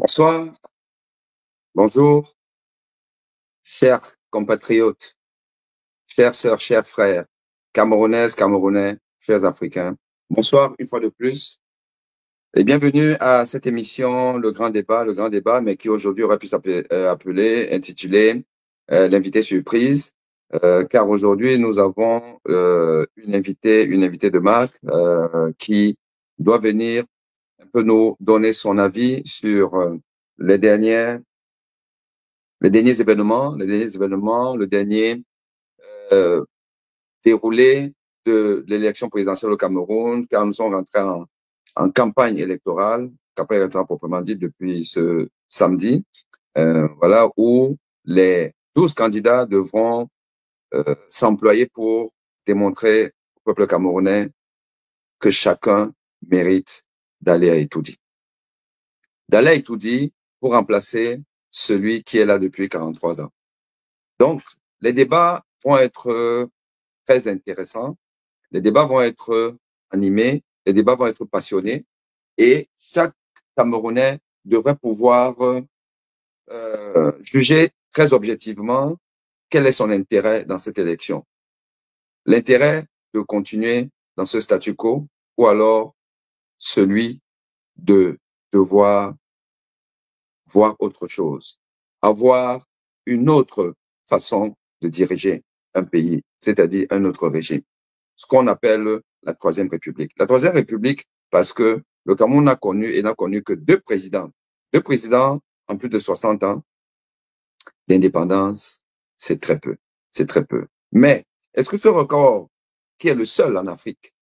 Bonsoir, bonjour, chers compatriotes, chères sœurs, chers frères, Camerounaises, Camerounais, chers Africains. Bonsoir une fois de plus et bienvenue à cette émission, le grand débat, mais qui aujourd'hui aurait pu s'appeler, intituler l'invité surprise, car aujourd'hui nous avons une invitée de marque qui doit venir un peu nous donner son avis sur les derniers le dernier euh, déroulé de l'élection présidentielle au Cameroun, car nous sommes rentrés en campagne électorale proprement dite depuis ce samedi, voilà, où les 12 candidats devront s'employer pour démontrer au peuple camerounais que chacun mérite d'aller à Etoudi. D'aller à Etoudi pour remplacer celui qui est là depuis 43 ans. Donc, les débats vont être très intéressants, les débats vont être animés, les débats vont être passionnés et chaque Camerounais devrait pouvoir juger très objectivement quel est son intérêt dans cette élection. L'intérêt de continuer dans ce statu quo ou alors celui de devoir voir autre chose, avoir une autre façon de diriger un pays, c'est-à-dire un autre régime, ce qu'on appelle la Troisième République. La Troisième République, parce que le Cameroun n'a connu et n'a connu que deux présidents en plus de 60 ans d'indépendance, c'est très peu, c'est très peu. Mais est-ce que ce record, qui est le seul en Afrique,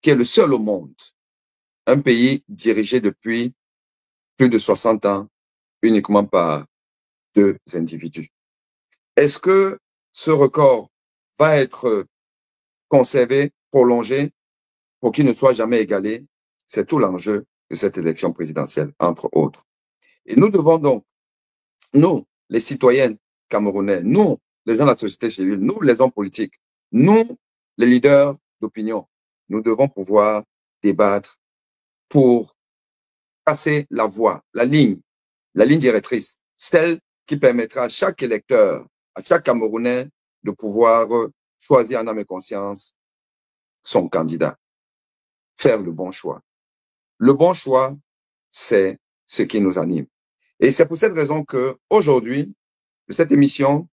qui est le seul au monde, un pays dirigé depuis plus de 60 ans uniquement par deux individus, est-ce que ce record va être conservé, prolongé, pour qu'il ne soit jamais égalé? C'est tout l'enjeu de cette élection présidentielle, entre autres. Et nous devons donc, nous, les citoyens camerounais, nous, les gens de la société civile, nous, les hommes politiques, nous, les leaders d'opinion, nous devons pouvoir débattre pour passer la voie, la ligne directrice, celle qui permettra à chaque électeur, à chaque Camerounais de pouvoir choisir en âme et conscience son candidat, faire le bon choix. Le bon choix, c'est ce qui nous anime. Et c'est pour cette raison que aujourd'hui, de cette émission,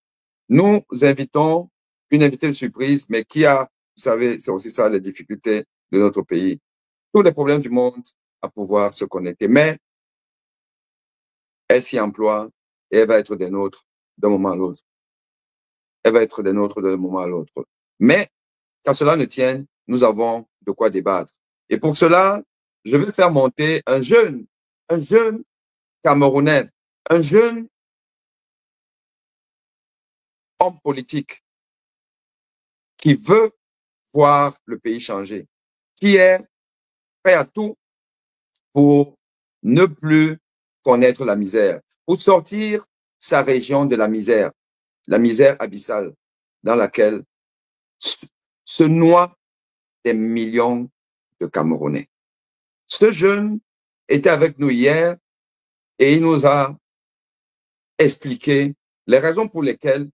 nous invitons une invitée de surprise, mais qui a, vous savez, c'est aussi ça les difficultés de notre pays, tous les problèmes du monde à pouvoir se connecter. Mais elle s'y emploie et elle va être des nôtres d'un moment à l'autre. Elle va être des nôtres d'un moment à l'autre. Mais, qu'à cela ne tienne, nous avons de quoi débattre. Et pour cela, je vais faire monter un jeune Camerounais, un jeune homme politique qui veut voir le pays changer, qui est prêt à tout pour ne plus connaître la misère, pour sortir sa région de la misère abyssale dans laquelle se noient des millions de Camerounais. Ce jeune était avec nous hier et il nous a expliqué les raisons pour lesquelles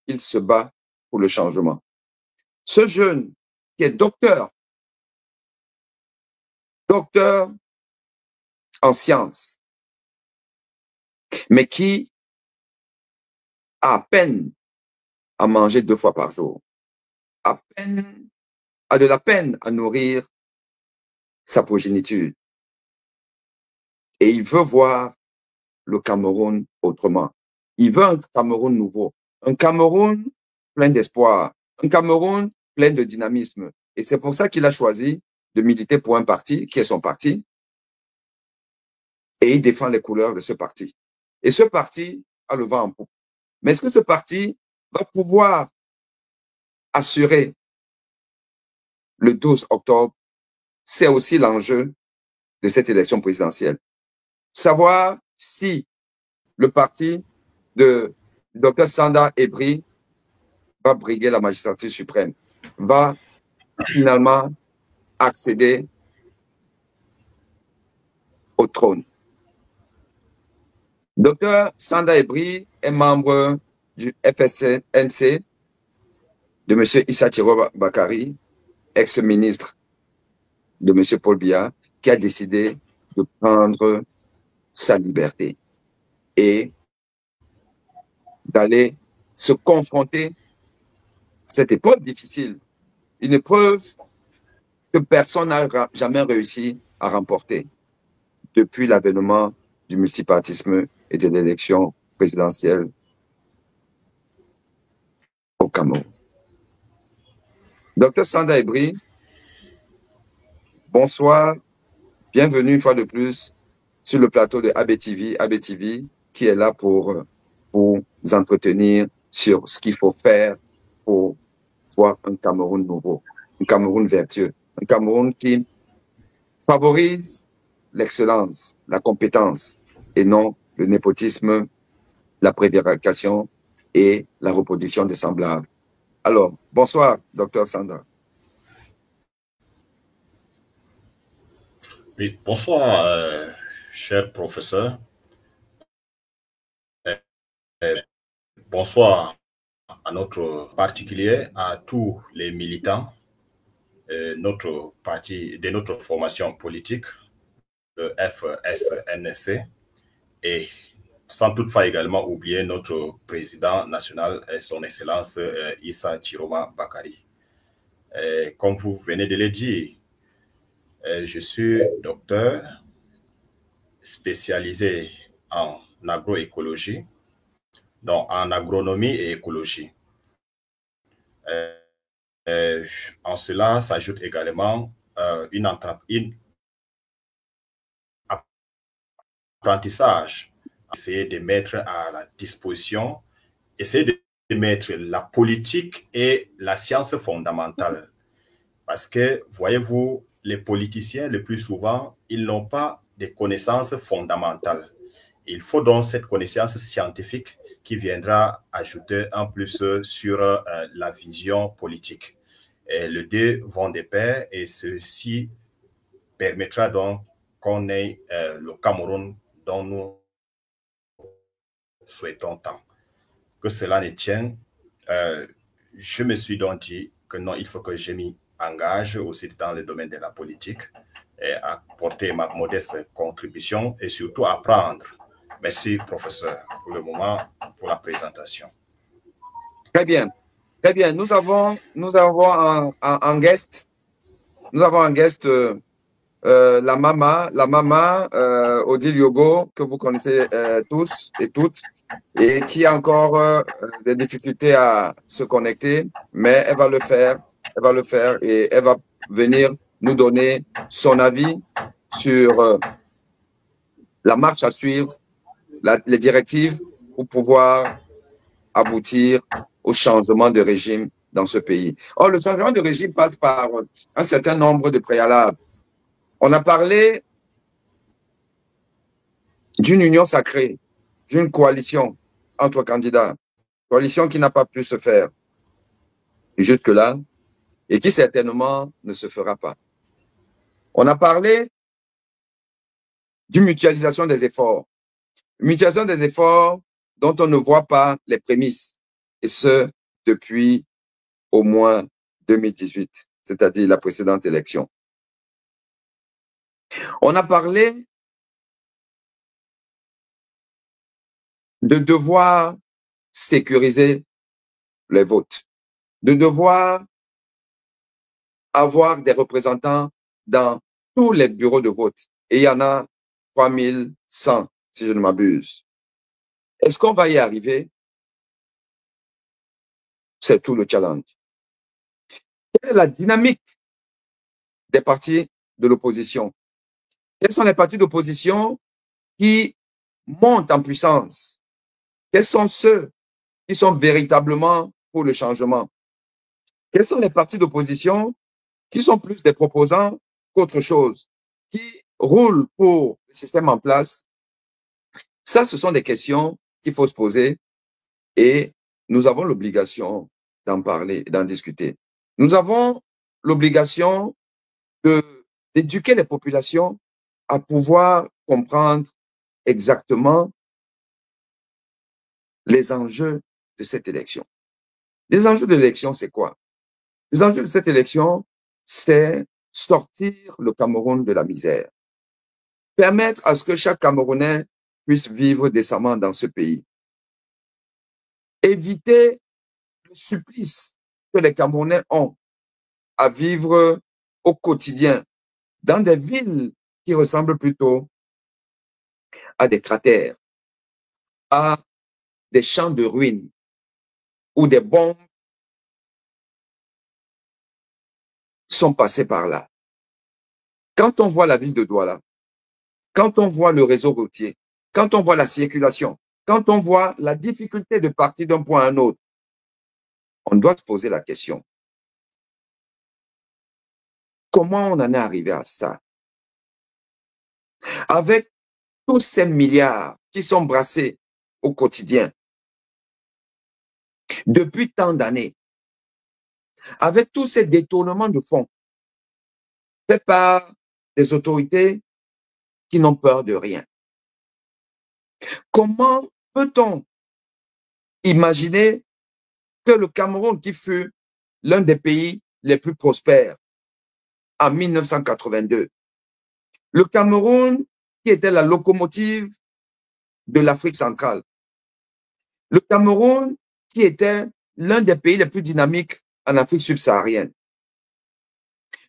il se bat pour le changement. Ce jeune qui est docteur en sciences, mais qui a à peine à manger 2 fois par jour, a de la peine à nourrir sa progéniture. Et il veut voir le Cameroun autrement. Il veut un Cameroun nouveau, un Cameroun plein d'espoir, un Cameroun plein de dynamisme. Et c'est pour ça qu'il a choisi de militer pour un parti qui est son parti. Et il défend les couleurs de ce parti. Et ce parti a le vent en poupe. Mais est-ce que ce parti va pouvoir assurer le 12 octobre? C'est aussi l'enjeu de cette élection présidentielle. Savoir si le parti de Dr Sanda Ebri va briguer la magistrature suprême, va finalement accéder au trône. Docteur Sanda Ebri est membre du FSNC de M. Issa Thiro Bakari, ex-ministre de M. Paul Biya, qui a décidé de prendre sa liberté et d'aller se confronter à cette épreuve difficile, une épreuve que personne n'a jamais réussi à remporter depuis l'avènement du multipartisme et de l'élection présidentielle au Cameroun. Docteur Sanda Ebri, bonsoir, bienvenue une fois de plus sur le plateau de ABTV qui est là pour vous entretenir sur ce qu'il faut faire pour voir un Cameroun nouveau, un Cameroun vertueux, un Cameroun qui favorise l'excellence, la compétence et non le népotisme, la prévarication et la reproduction de semblables. Alors, bonsoir, docteur Sanda. Oui, bonsoir, cher professeur. Bonsoir à notre particulier, à tous les militants de notre formation politique, le FSNC, et sans toutefois également oublier notre président national, son Excellence Issa Thiro Bakari. Comme vous venez de le dire, je suis docteur spécialisé en agroécologie, donc en agronomie et écologie. En cela s'ajoute également une apprentissage, essayer de mettre à la disposition, essayer de mettre la politique et la science fondamentale. Parce que, voyez-vous, les politiciens, le plus souvent, ils n'ont pas de connaissances fondamentales. Il faut donc cette connaissance scientifique qui viendra ajouter un plus sur la vision politique. Et les deux vont de pair et ceci permettra donc qu'on ait le Cameroun dont nous souhaitons tant. Que cela ne tienne, je me suis donc dit que non, il faut que je m'y engage aussi dans le domaine de la politique et apporter ma modeste contribution et surtout apprendre. Merci, professeur, pour le moment, pour la présentation. Très bien. Très bien. Nous avons un guest. Nous avons un guest, la maman Odile Yogo, que vous connaissez tous et toutes, et qui a encore des difficultés à se connecter, mais elle va le faire. Elle va le faire et elle va venir nous donner son avis sur la marche à suivre, les directives pour pouvoir aboutir au changement de régime dans ce pays. Or, le changement de régime passe par un certain nombre de préalables. On a parlé d'une union sacrée, d'une coalition entre candidats, coalition qui n'a pas pu se faire jusque-là et qui certainement ne se fera pas. On a parlé d'une mutualisation des efforts. Mutualisation des efforts dont on ne voit pas les prémices, et ce, depuis au moins 2018, c'est-à-dire la précédente élection. On a parlé de devoir sécuriser les votes, de devoir avoir des représentants dans tous les bureaux de vote. Et il y en a 3100, si je ne m'abuse. Est-ce qu'on va y arriver? C'est tout le challenge. Quelle est la dynamique des partis de l'opposition? Quels sont les partis d'opposition qui montent en puissance? Quels sont ceux qui sont véritablement pour le changement? Quels sont les partis d'opposition qui sont plus des proposants qu'autre chose, qui roulent pour le système en place? Ça, ce sont des questions qu'il faut se poser et nous avons l'obligation d'en parler, d'en discuter. Nous avons l'obligation d'éduquer les populations à pouvoir comprendre exactement les enjeux de cette élection. Les enjeux de l'élection, c'est quoi? Les enjeux de cette élection, c'est sortir le Cameroun de la misère. Permettre à ce que chaque Camerounais puisse vivre décemment dans ce pays. Éviter le supplice que les Camerounais ont à vivre au quotidien dans des villes qui ressemblent plutôt à des cratères, à des champs de ruines où des bombes sont passées par là. Quand on voit la ville de Douala, quand on voit le réseau routier, quand on voit la circulation, quand on voit la difficulté de partir d'un point à un autre, on doit se poser la question. Comment on en est arrivé à ça? Avec tous ces milliards qui sont brassés au quotidien depuis tant d'années, avec tous ces détournements de fonds faits par des autorités qui n'ont peur de rien. Comment peut-on imaginer que le Cameroun, qui fut l'un des pays les plus prospères en 1982, le Cameroun qui était la locomotive de l'Afrique centrale, le Cameroun qui était l'un des pays les plus dynamiques en Afrique subsaharienne,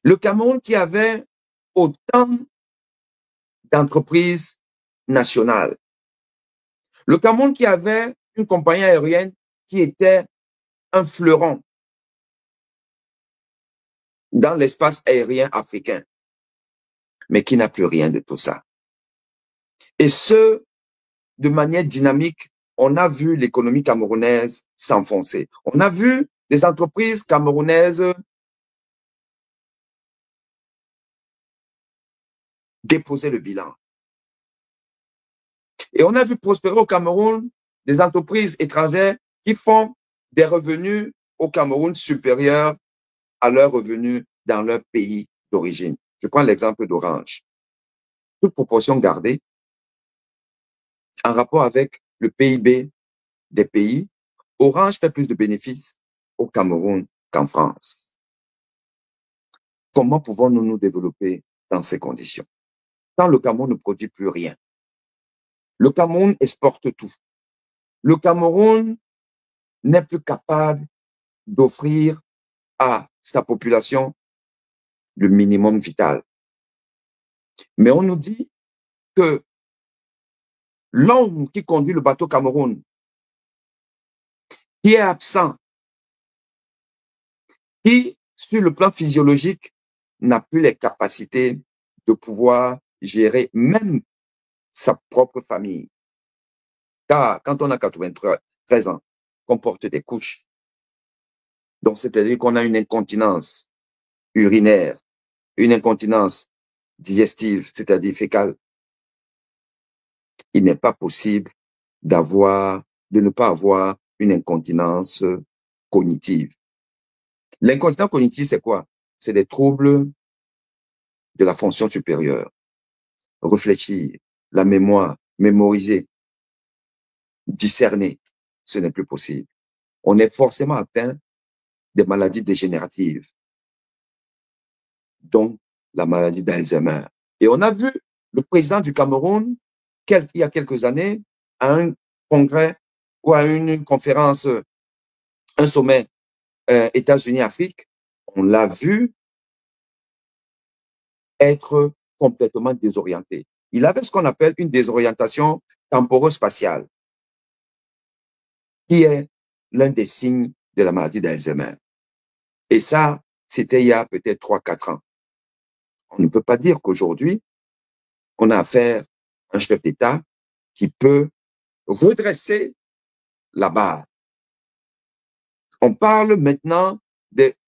le Cameroun qui avait autant d'entreprises nationales, le Cameroun qui avait une compagnie aérienne qui était un fleuron dans l'espace aérien africain, mais qui n'a plus rien de tout ça. Et ce, de manière dynamique, on a vu l'économie camerounaise s'enfoncer. On a vu les entreprises camerounaises déposer le bilan. Et on a vu prospérer au Cameroun des entreprises étrangères qui font des revenus au Cameroun supérieurs à leurs revenus dans leur pays d'origine. Je prends l'exemple d'Orange. Toute proportion gardée, en rapport avec le PIB des pays, Orange fait plus de bénéfices au Cameroun qu'en France. Comment pouvons-nous nous développer dans ces conditions? Quand le Cameroun ne produit plus rien, le Cameroun exporte tout. Le Cameroun n'est plus capable d'offrir à sa population le minimum vital. Mais on nous dit que l'homme qui conduit le bateau Cameroun, qui est absent, qui, sur le plan physiologique, n'a plus les capacités de pouvoir gérer même sa propre famille. Car quand on a 93 ans, qu'on porte des couches, donc c'est-à-dire qu'on a une incontinence urinaire, une incontinence digestive, c'est-à-dire fécale, il n'est pas possible de ne pas avoir une incontinence cognitive. L'incontinence cognitive, c'est quoi? C'est des troubles de la fonction supérieure. Réfléchir, la mémoire, mémoriser, discerner, ce n'est plus possible. On est forcément atteint des maladies dégénératives, dont la maladie d'Alzheimer. Et on a vu le président du Cameroun, il y a quelques années, à un congrès ou à une conférence, un sommet États-Unis-Afrique, on l'a vu être complètement désorienté. Il avait ce qu'on appelle une désorientation temporo-spatiale, qui est l'un des signes de la maladie d'Alzheimer. Et ça, c'était il y a peut-être 3-4 ans. On ne peut pas dire qu'aujourd'hui, on a affaire à un chef d'État qui peut redresser la barre. On parle maintenant du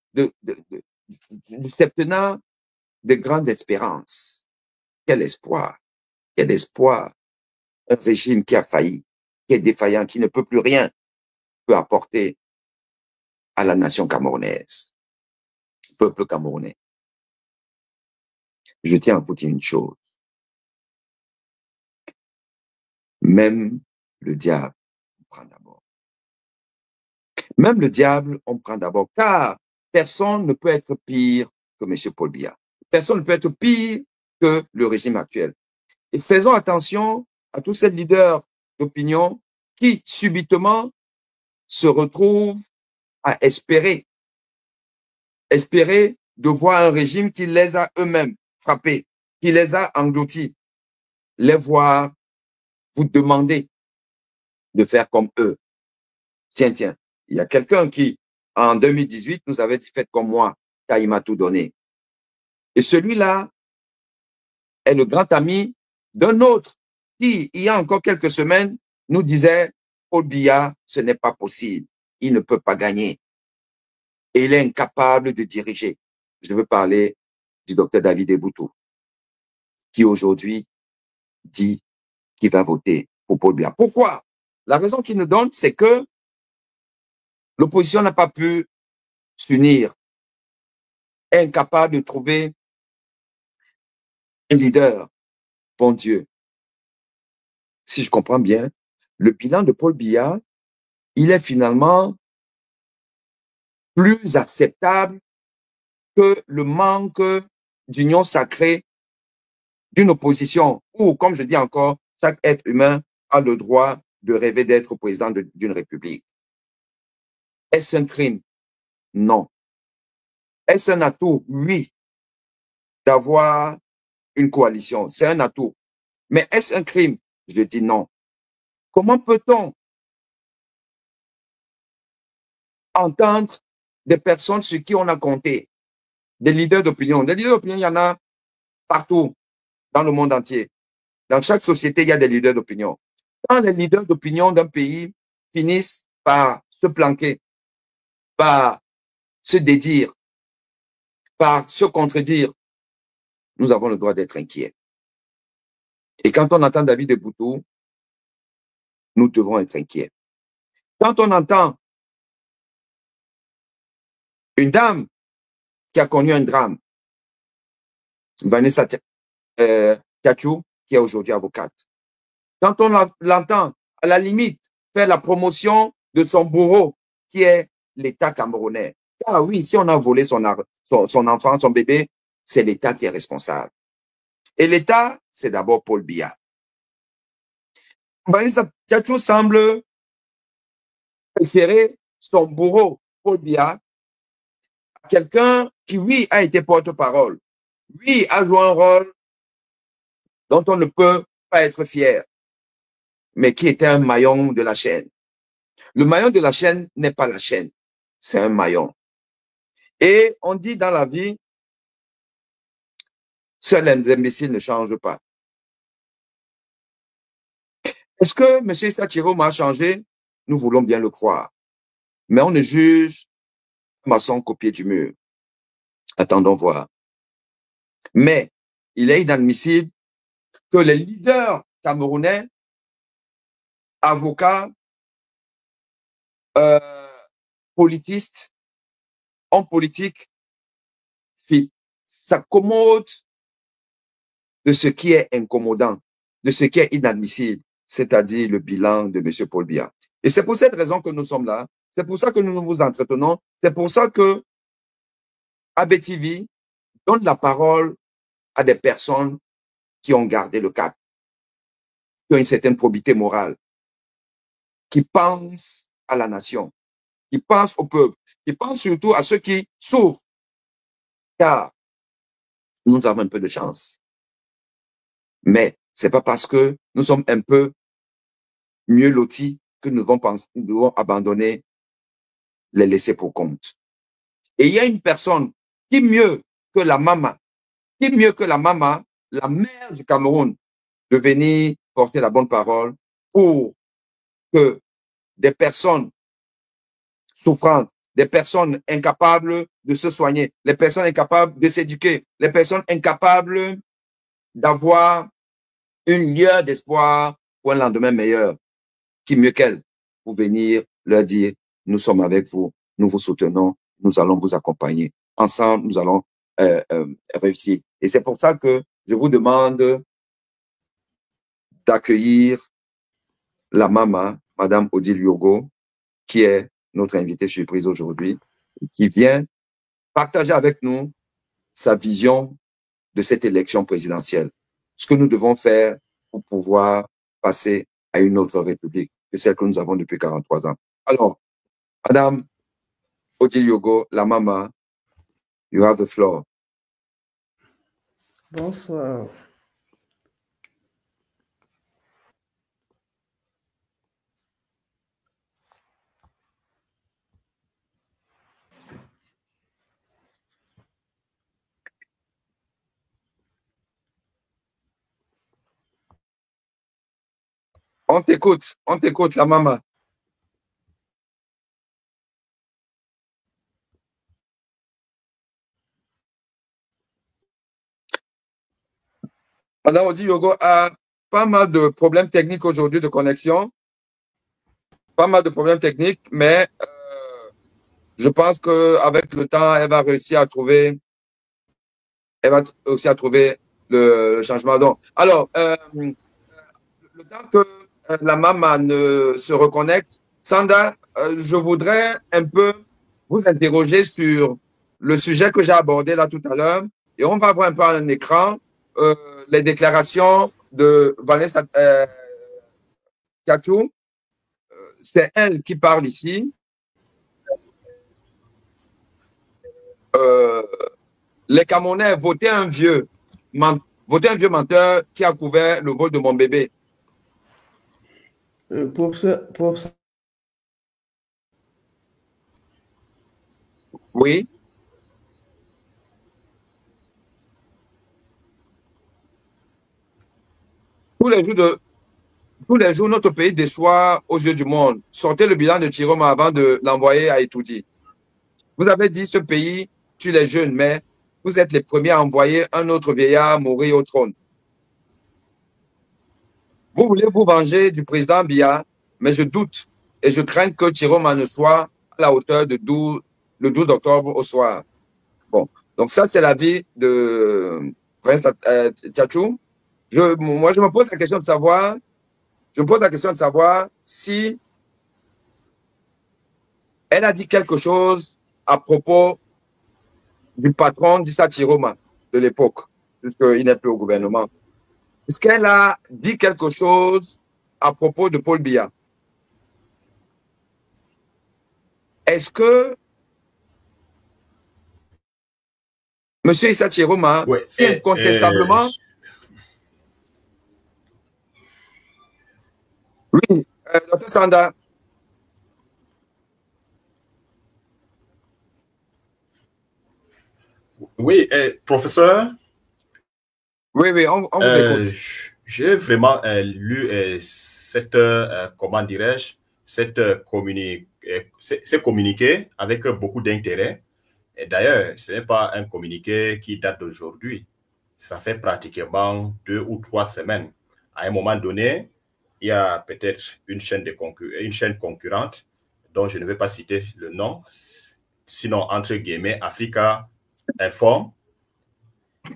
septennat de grande espérance. Quel espoir! Quel espoir! Un régime qui a failli, qui est défaillant, qui ne peut plus rien, peut apporter à la nation camerounaise, peuple camerounais. Je tiens à vous dire une chose. Même le diable prend d'abord. Même le diable, on prend d'abord, car personne ne peut être pire que M. Paul Biya. Personne ne peut être pire que le régime actuel. Et faisons attention à tous ces leaders d'opinion qui, subitement, se retrouvent à espérer de voir un régime qui les a eux-mêmes frappés, qui les a engloutis, les voir vous demander de faire comme eux. Tiens, il y a quelqu'un qui, en 2018, nous avait dit « Faites comme moi », car il m'a tout donné. Et celui-là est le grand ami d'un autre qui, il y a encore quelques semaines, nous disait « Paul Biya, ce n'est pas possible, il ne peut pas gagner. Et il est incapable de diriger. » Je veux parler du docteur David Eboutou, qui aujourd'hui dit qu'il va voter pour Paul Biya. Pourquoi? La raison qu'il nous donne, c'est que l'opposition n'a pas pu s'unir, est incapable de trouver un leader. Bon Dieu, si je comprends bien, le bilan de Paul Biya, il est finalement plus acceptable que le manque d'union sacrée d'une opposition où, comme je dis encore, chaque être humain a le droit de rêver d'être président d'une république. Est-ce un crime? Non. Est-ce un atout? Oui. D'avoir une coalition, c'est un atout. Mais est-ce un crime? Je dis non. Comment peut-on entendre des personnes sur qui on a compté, des leaders d'opinion? Des leaders d'opinion, il y en a partout dans le monde entier. Dans chaque société, il y a des leaders d'opinion. Quand les leaders d'opinion d'un pays finissent par se planquer, par se dédire, par se contredire, nous avons le droit d'être inquiets. Et quand on entend David Eboutou, nous devons être inquiets. Quand on entend une dame qui a connu un drame, Vanessa Tchatchou, qui est aujourd'hui avocate, quand on l'entend, à la limite, faire la promotion de son bourreau, qui est l'État camerounais. Ah oui, si on a volé son enfant, son bébé, c'est l'État qui est responsable. Et l'État, c'est d'abord Paul Biya. Vanessa Tchatchou semble préférer son bourreau, Paul Biya, à quelqu'un qui, oui, a été porte-parole. Oui, a joué un rôle dont on ne peut pas être fier, mais qui était un maillon de la chaîne. Le maillon de la chaîne n'est pas la chaîne, c'est un maillon. Et on dit dans la vie, seuls les imbéciles ne changent pas. Est-ce que M. Sachiro m'a changé? Nous voulons bien le croire. Mais on ne juge maçon qu'au pied du mur. Attendons voir. Mais il est inadmissible que les leaders camerounais, avocats, politistes, hommes politiques, s'accommodent de ce qui est incommodant, de ce qui est inadmissible, c'est-à-dire le bilan de M. Paul Biya. Et c'est pour cette raison que nous sommes là. C'est pour ça que nous vous entretenons. C'est pour ça que ABTV donne la parole à des personnes qui ont gardé le cap, qui ont une certaine probité morale, qui pensent à la nation, qui pensent au peuple, qui pensent surtout à ceux qui souffrent. Car nous avons un peu de chance. Mais ce n'est pas parce que nous sommes un peu mieux lotis que nous devons abandonner les laisser pour compte. Et il y a une personne qui mieux que la mama, la mère du Cameroun, de venir porter la bonne parole pour que des personnes souffrantes, des personnes incapables de se soigner, les personnes incapables de s'éduquer, les personnes incapables d'avoir une lueur d'espoir pour un lendemain meilleur, qui mieux qu'elle pour venir leur dire, nous sommes avec vous, nous vous soutenons, nous allons vous accompagner. Ensemble, nous allons réussir. Et c'est pour ça que je vous demande d'accueillir la mama, Madame Odile Yogo, qui est notre invité surprise aujourd'hui, qui vient partager avec nous sa vision de cette élection présidentielle. Ce que nous devons faire pour pouvoir passer à une autre république que celle que nous avons depuis 43 ans. Alors, Madame Odiliogo, la maman, you have the floor. Bonsoir. On t'écoute, la maman. Madame Odiliogo a pas mal de problèmes techniques aujourd'hui de connexion. Pas mal de problèmes techniques, mais je pense qu'avec le temps, elle va réussir à trouver, le changement. Donc, alors, le temps que la maman ne se reconnecte, Sanda, je voudrais un peu vous interroger sur le sujet que j'ai abordé là tout à l'heure. Et on va voir un peu à un écran les déclarations de Vanessa Tchatchoum. C'est elle qui parle ici. Les Camerounais, votez un vieux menteur qui a couvert le vol de mon bébé. Oui. Tous les jours, notre pays déçoit aux yeux du monde. Sortez le bilan de Chiroma avant de l'envoyer à Etoudi. Vous avez dit ce pays tue les jeunes, mais vous êtes les premiers à envoyer un autre vieillard mourir au trône. Vous voulez vous venger du président Biya, mais je doute et je crains que Chiroma ne soit à la hauteur de le 12 octobre au soir. Bon, donc ça, c'est l'avis de Prince Tchatchoum. Moi, je me pose la question de savoir, si elle a dit quelque chose à propos du patron d'Issa Chiroma de l'époque, puisqu'il n'est plus au gouvernement. Est-ce qu'elle a dit quelque chose à propos de Paul Biya? Est-ce que M. Issa Chiroma, incontestablement... Oui, Dr. Sanda. Oui, professeur. Oui, on vous écoute. J'ai vraiment lu cette, comment dirais-je, ces communiqués avec beaucoup d'intérêt. Et d'ailleurs, ce n'est pas un communiqué qui date d'aujourd'hui. Ça fait pratiquement 2 ou 3 semaines. À un moment donné, il y a peut-être une chaîne concurrente dont je ne vais pas citer le nom, sinon, entre guillemets, Africa Informe.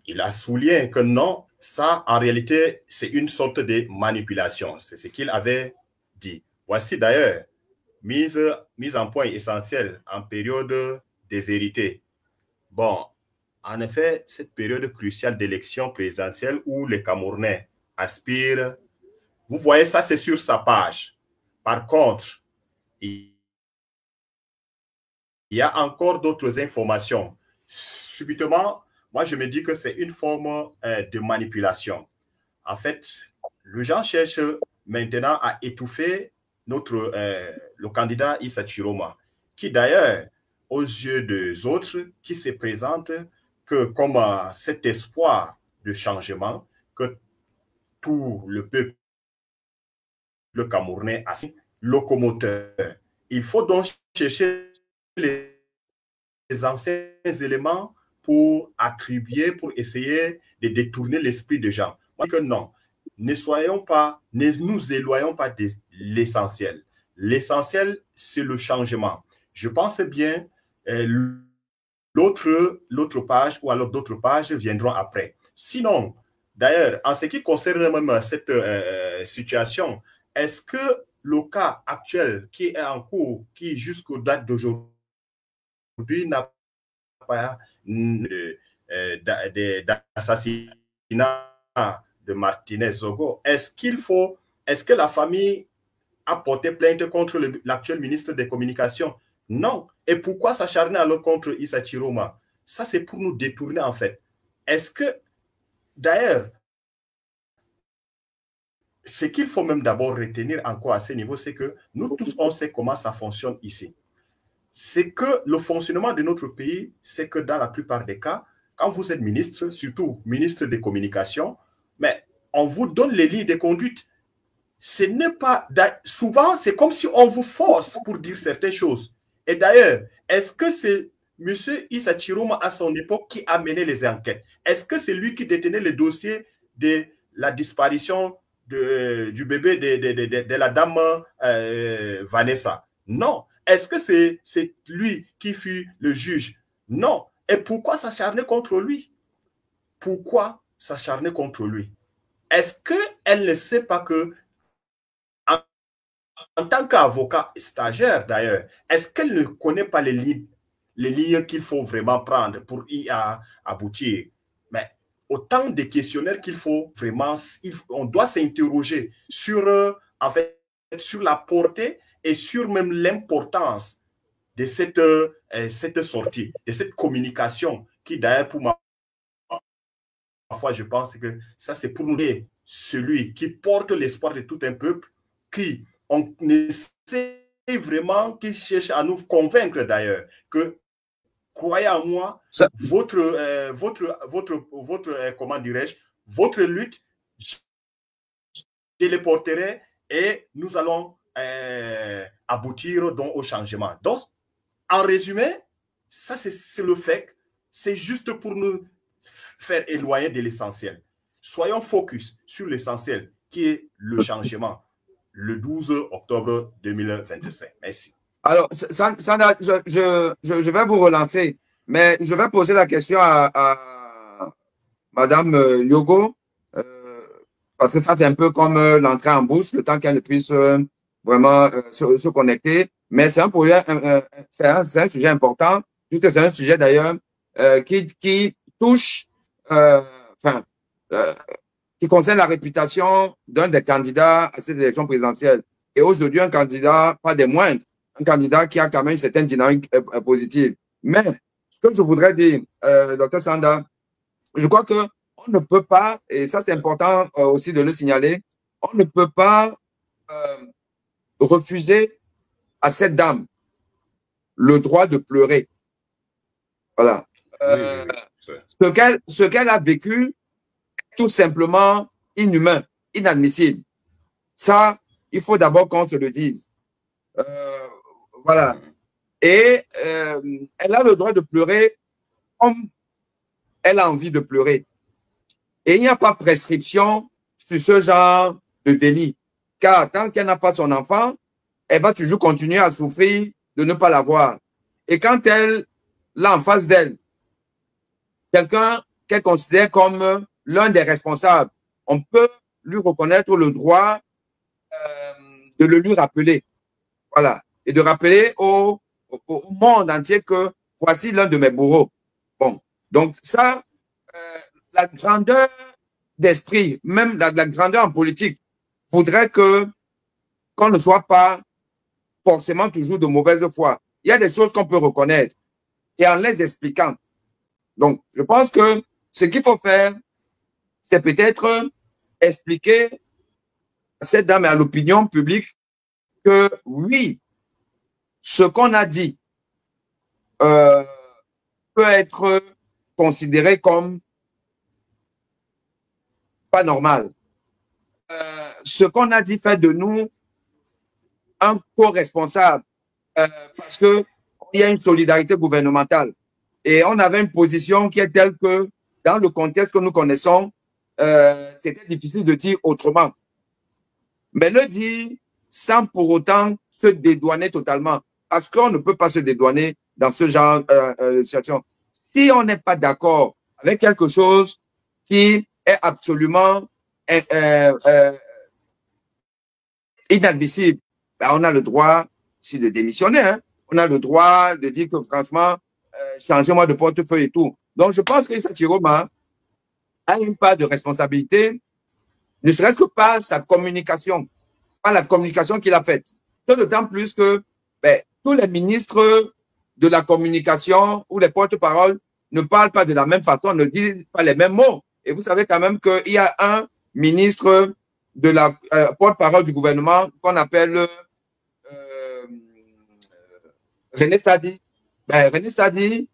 Il a souligné que non, ça, en réalité, c'est une sorte de manipulation. C'est ce qu'il avait dit. Voici d'ailleurs, mise en point essentiel en période de vérité. Bon, en effet, cette période cruciale d'élection présidentielle où les Camerounais aspirent, vous voyez, ça, c'est sur sa page. Par contre, il y a encore d'autres informations. Subitement, moi, je me dis que c'est une forme de manipulation. En fait, les gens cherchent maintenant à étouffer le candidat Issa Chiroma, qui d'ailleurs, aux yeux des autres, qui se présente que comme cet espoir de changement que tout le peuple camerounais a locomoteur. Il faut donc chercher les anciens éléments pour attribuer, pour essayer de détourner l'esprit des gens. Moi, je dis que non, ne nous éloignons pas de l'essentiel. L'essentiel, c'est le changement. Je pense bien, l'autre page ou alors d'autres pages viendront après. Sinon, d'ailleurs, en ce qui concerne même cette situation, est-ce que le cas actuel qui est en cours, qui jusqu'aux dates d'aujourd'hui n'a pas d'assassinat de Martinez Zogo, est-ce que la famille a porté plainte contre l'actuel ministre des Communications? Non. Et pourquoi s'acharner alors contre Issa Chiroma? Ça, c'est pour nous détourner, en fait. Est-ce que, d'ailleurs, ce qu'il faut même d'abord retenir encore à ce niveau, c'est que nous tous, on sait comment ça fonctionne ici. C'est que le fonctionnement de notre pays, c'est que dans la plupart des cas, quand vous êtes ministre, surtout ministre des Communications, mais on vous donne les lignes de conduite. Ce n'est pas... Souvent, c'est comme si on vous force pour dire certaines choses. Et d'ailleurs, est-ce que c'est M. Issa Chiroma à son époque qui a mené les enquêtes? Est-ce que c'est lui qui détenait le dossier de la disparition du bébé de la dame Vanessa? Non. Est-ce que c'est lui qui fut le juge? Non. Et pourquoi s'acharner contre lui? Pourquoi s'acharner contre lui? Est-ce qu'elle ne sait pas que, en tant qu'avocat stagiaire d'ailleurs, est-ce qu'elle ne connaît pas les lignes qu'il faut vraiment prendre pour y aboutir? Mais autant de questionnaires qu'il faut vraiment, on doit s'interroger sur, en fait, sur la portée et sur même l'importance de cette sortie, de cette communication qui d'ailleurs pour moi, parfois je pense que ça c'est pour nous celui qui porte l'espoir de tout un peuple, qui on essaie vraiment, qui cherche à nous convaincre d'ailleurs que, croyez en moi, votre comment dirais-je, votre lutte, je les porterai et nous allons aboutir donc au changement. Donc, en résumé, ça c'est le fait, c'est juste pour nous faire éloigner de l'essentiel. Soyons focus sur l'essentiel qui est le changement le 12 octobre 2025. Merci. Alors, Sanda, je vais vous relancer, mais je vais poser la question à Madame Yogo, parce que ça c'est un peu comme l'entrée en bouche, le temps qu'elle puisse vraiment se connecter. Mais c'est un sujet important, puisque c'est un sujet d'ailleurs qui touche, qui concerne la réputation d'un des candidats à cette élection présidentielle. Et aujourd'hui, un candidat, pas des moindres, un candidat qui a quand même une certaine dynamique positive. Mais ce que je voudrais dire, Dr Sanda, je crois que on ne peut pas, et ça c'est important aussi de le signaler, on ne peut pas refuser à cette dame le droit de pleurer. Voilà. Ce qu'elle a vécu, tout simplement inhumain, inadmissible. Ça, il faut d'abord qu'on se le dise. Voilà. Et elle a le droit de pleurer comme elle a envie de pleurer. Et il n'y a pas prescription sur ce genre de délit. Car tant qu'elle n'a pas son enfant, elle va toujours continuer à souffrir de ne pas l'avoir. Et quand elle l'a en face d'elle, quelqu'un qu'elle considère comme l'un des responsables, on peut lui reconnaître le droit de le lui rappeler. Voilà. Et de rappeler au monde entier que voici l'un de mes bourreaux. Bon. Donc ça, la grandeur d'esprit, même la grandeur en politique, voudrait qu'on ne soit pas forcément toujours de mauvaise foi. Il y a des choses qu'on peut reconnaître et en les expliquant. Donc, je pense que ce qu'il faut faire, c'est peut-être expliquer à cette dame et à l'opinion publique que oui, ce qu'on a dit peut être considéré comme pas normal. Ce qu'on a dit fait de nous un co-responsable parce qu'il y a une solidarité gouvernementale. Et on avait une position qui est telle que, dans le contexte que nous connaissons, c'était difficile de dire autrement. Mais le dire sans pour autant se dédouaner totalement, parce qu'on ne peut pas se dédouaner dans ce genre de situation. Si on n'est pas d'accord avec quelque chose qui est absolument inadmissible, ben, on a le droit, si de démissionner, hein, on a le droit de dire que franchement, changez-moi de portefeuille et tout. Donc, je pense qu'Issa Chiroma a une part de responsabilité, ne serait-ce que par sa communication, par la communication qu'il a faite. D'autant plus que ben, tous les ministres de la communication ou les porte-paroles ne parlent pas de la même façon, ne disent pas les mêmes mots. Et vous savez quand même qu'il y a un ministre de la porte-parole du gouvernement qu'on appelle René Sadi. Ben, René Sadi,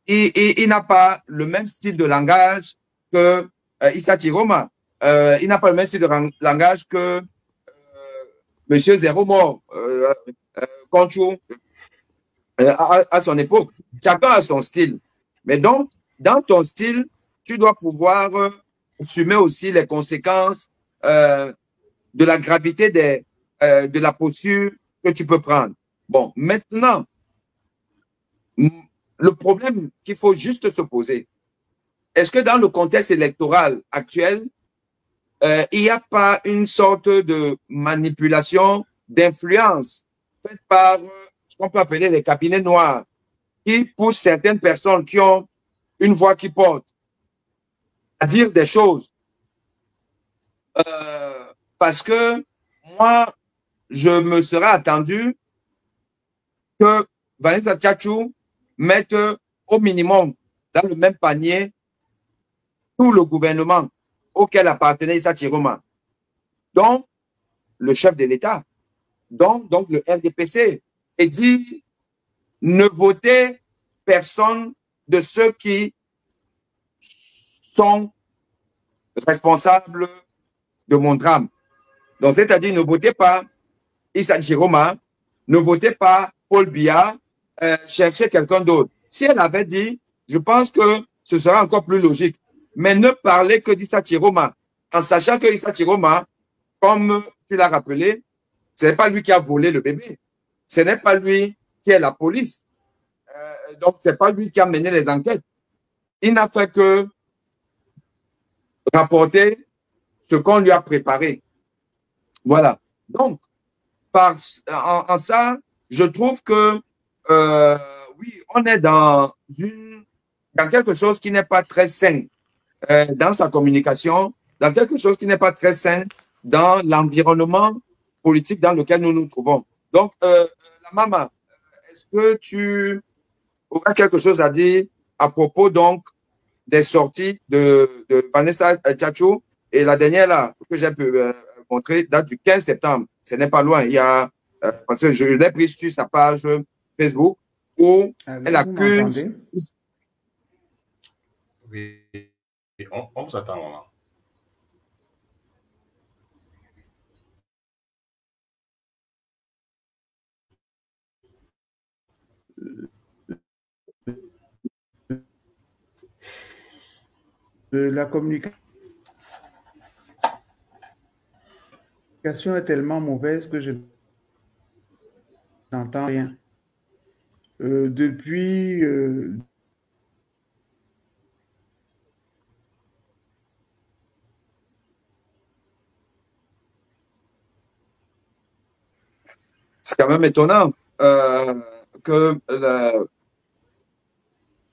il n'a pas le même style de langage que Issa Chiroma. Il n'a pas le même style de langage que M. Zéro-Mort, Conchou, à son époque. Chacun a son style. Mais donc, dans ton style, tu dois pouvoir assumer aussi les conséquences de la gravité de la posture que tu peux prendre. Bon, maintenant, le problème qu'il faut juste se poser, est-ce que dans le contexte électoral actuel, il n'y a pas une sorte de manipulation, d'influence faite par ce qu'on peut appeler les cabinets noirs, qui poussent certaines personnes qui ont une voix qui porte à dire des choses. Parce que moi, je me serais attendu que Vanessa Tchatchou mette au minimum dans le même panier tout le gouvernement auquel appartenait Issa Chiroma. Donc, le chef de l'État, donc le RDPC, et dit ne votez personne de ceux qui sont responsables de mon drame. Donc, c'est-à-dire ne votez pas Issa Chiroma, ne votez pas Paul Biya, cherchez quelqu'un d'autre. Si elle avait dit, je pense que ce sera encore plus logique. Mais ne parlez que d'Issa Chiroma, en sachant que Issa Chiroma, comme tu l'as rappelé, ce n'est pas lui qui a volé le bébé. Ce n'est pas lui qui est la police. Donc, ce n'est pas lui qui a mené les enquêtes. Il n'a fait que rapporter ce qu'on lui a préparé. Voilà. Donc, en ça, je trouve que, oui, on est dans quelque chose qui n'est pas très sain dans sa communication, dans quelque chose qui n'est pas très sain dans l'environnement politique dans lequel nous nous trouvons. Donc, la maman, est-ce que tu auras quelque chose à dire à propos donc des sorties de Vanessa Tchatchou? Et la dernière là que j'ai pu montrer date du 15 septembre. Ce n'est pas loin. Il y a parce que je l'ai pris sur sa page Facebook où elle accuse. Oui, on vous attend, maman. La communication est tellement mauvaise que je n'entends rien. Depuis c'est quand même étonnant que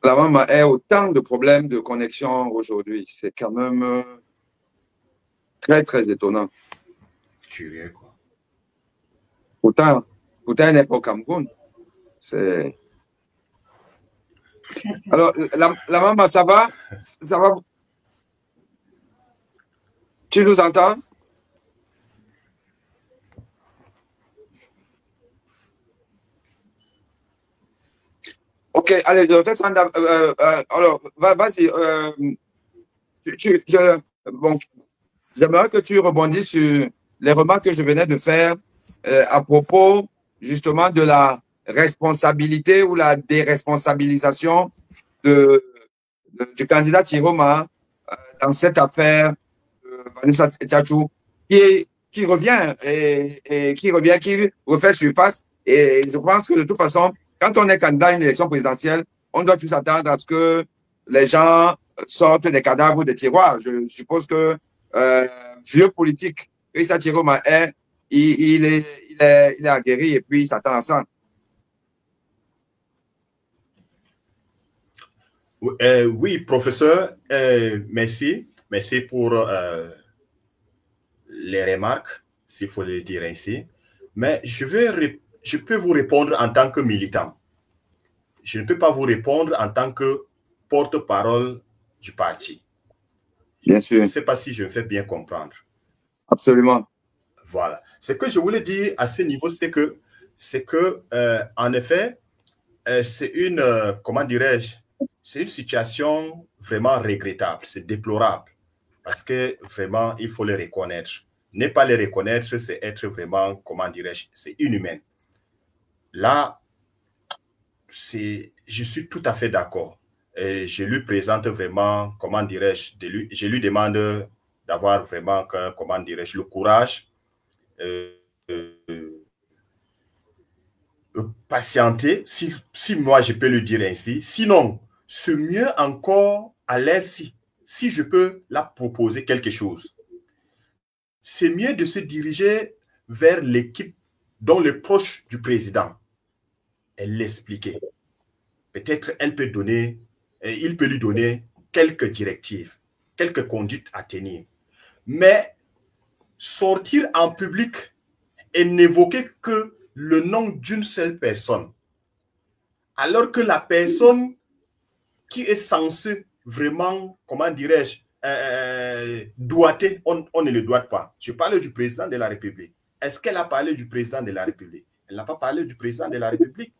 la maman ait autant de problèmes de connexion aujourd'hui. C'est quand même très, très étonnant. Curieux, quoi. Pourtant elle n'est pas au Cameroun. C'est... Alors, la maman, ça va? Ça va? Tu nous entends? Ok, allez, alors, vas-y. Bon, j'aimerais que tu rebondisses sur les remarques que je venais de faire à propos justement de la responsabilité ou la déresponsabilisation du candidat Chiroma dans cette affaire Vanessa Tchatchou qui revient et qui refait surface. Et je pense que de toute façon, quand on est candidat à une élection présidentielle, on doit tous attendre à ce que les gens sortent des cadavres des tiroirs. Je suppose que vieux politique que Issa Chiroma est il est aguerri et puis il s'attend à ça. Oui, professeur, merci. Merci pour les remarques, s'il faut le dire ainsi. Mais je peux vous répondre en tant que militant. Je ne peux pas vous répondre en tant que porte-parole du parti. Bien sûr. Je ne sais pas si je me fais bien comprendre. Absolument. Voilà. Ce que je voulais dire à ce niveau, c'est que, en effet, c'est une, comment dirais-je, c'est une situation vraiment regrettable, c'est déplorable, parce que vraiment, il faut le reconnaître. Ne pas le reconnaître, c'est être vraiment, comment dirais-je, c'est inhumain. Là, je suis tout à fait d'accord. Et je lui présente vraiment, comment dirais-je, je lui demande d'avoir vraiment, comment dirais-je, le courage, patienter, si moi je peux le dire ainsi. Sinon, c'est mieux encore à l'aise si je peux la proposer quelque chose. C'est mieux de se diriger vers l'équipe dont les proches du président. Elle l'expliquer. Peut-être elle peut donner, il peut lui donner quelques directives, quelques conduites à tenir. Mais sortir en public et n'évoquer que le nom d'une seule personne, alors que la personne qui est censée vraiment, comment dirais-je, doiter, on ne le doit pas. Je parle du président de la République. Est-ce qu'elle a parlé du président de la République? Elle n'a pas parlé du président de la République.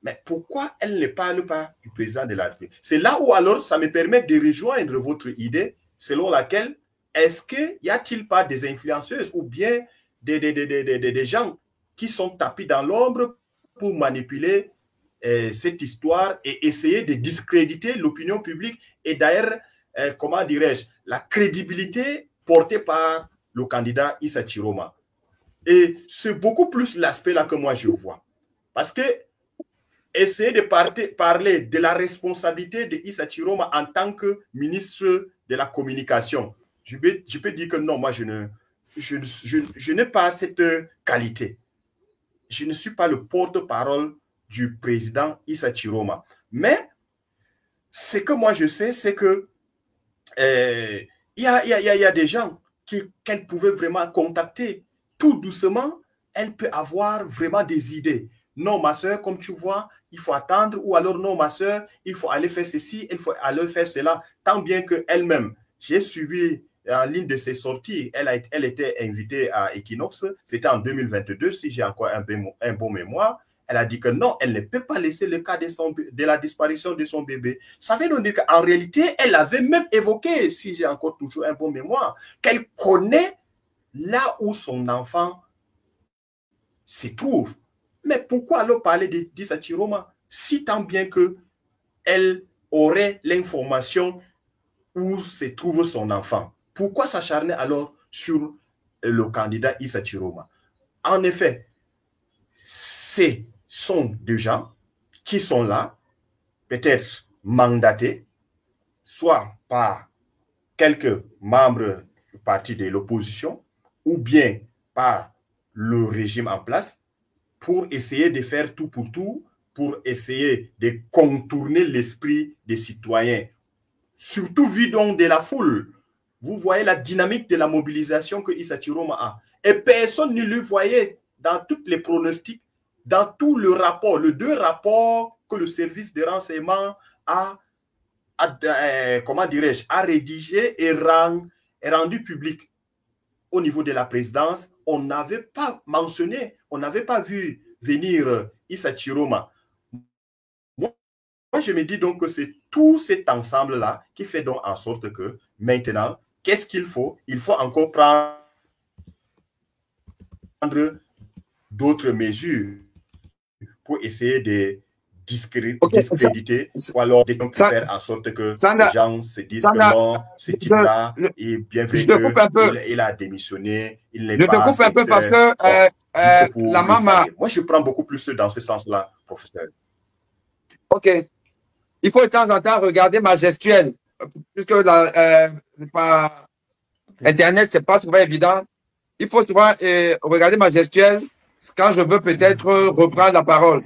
Mais pourquoi elle ne parle pas du président de la République? C'est là où alors ça me permet de rejoindre votre idée selon laquelle est-ce qu'il n'y a-t-il pas des influenceuses ou bien des gens qui sont tapis dans l'ombre pour manipuler cette histoire et essayer de discréditer l'opinion publique et d'ailleurs, comment dirais-je, la crédibilité portée par le candidat Issa Chiroma. Et c'est beaucoup plus l'aspect là que moi je vois. Parce que essayer de parler de la responsabilité de Issa Chiroma en tant que ministre de la communication, je peux dire que non, moi je n'ai pas cette qualité. Je ne suis pas le porte-parole du président Issa Chiroma. Mais ce que moi je sais, c'est que y a des gens qu'elle pouvait vraiment contacter tout doucement. Elle peut avoir vraiment des idées. Non, ma soeur, comme tu vois, il faut attendre. Ou alors, non, ma soeur, il faut aller faire ceci, il faut aller faire cela. Tant bien qu'elle-même, j'ai suivi en ligne de ses sorties. Elle était invitée à Equinox. C'était en 2022, si j'ai encore un bon mémoire. Elle a dit que non, elle ne peut pas laisser le cas de la disparition de son bébé. Ça veut donc dire qu'en réalité, elle avait même évoqué, si j'ai encore toujours un bon mémoire, qu'elle connaît là où son enfant se trouve. Mais pourquoi alors parler d'Issa Chiroma si tant bien qu'elle aurait l'information où se trouve son enfant? Pourquoi s'acharner alors sur le candidat Issa Chiroma? En effet, ce sont des gens qui sont là, peut-être mandatés, soit par quelques membres du parti de l'opposition, ou bien par le régime en place, pour essayer de faire tout pour tout, pour essayer de contourner l'esprit des citoyens, surtout vu donc de la foule. Vous voyez la dynamique de la mobilisation que Issa Chiroma a. Et personne ne le voyait dans tous les pronostics, dans tout le rapport, les deux rapports que le service de renseignement a comment dirais-je, a rédigé et rendu public au niveau de la présidence. On n'avait pas mentionné, on n'avait pas vu venir Issa Chiroma. Moi, je me dis donc que c'est tout cet ensemble-là qui fait donc en sorte que maintenant, qu'est-ce qu'il faut? Il faut encore prendre d'autres mesures pour essayer de discréditer ou alors de faire en sorte que les gens se disent que non, ce type-là est bien vrai qu'il a démissionné, il n'est pas... Je te coupe un peu parce que la maman... Moi, je prends beaucoup plus dans ce sens-là, professeur. OK. Il faut de temps en temps regarder ma gestuelle, puisque par Internet, ce n'est pas souvent évident. Il faut souvent regarder ma gestuelle quand je veux peut-être reprendre la parole.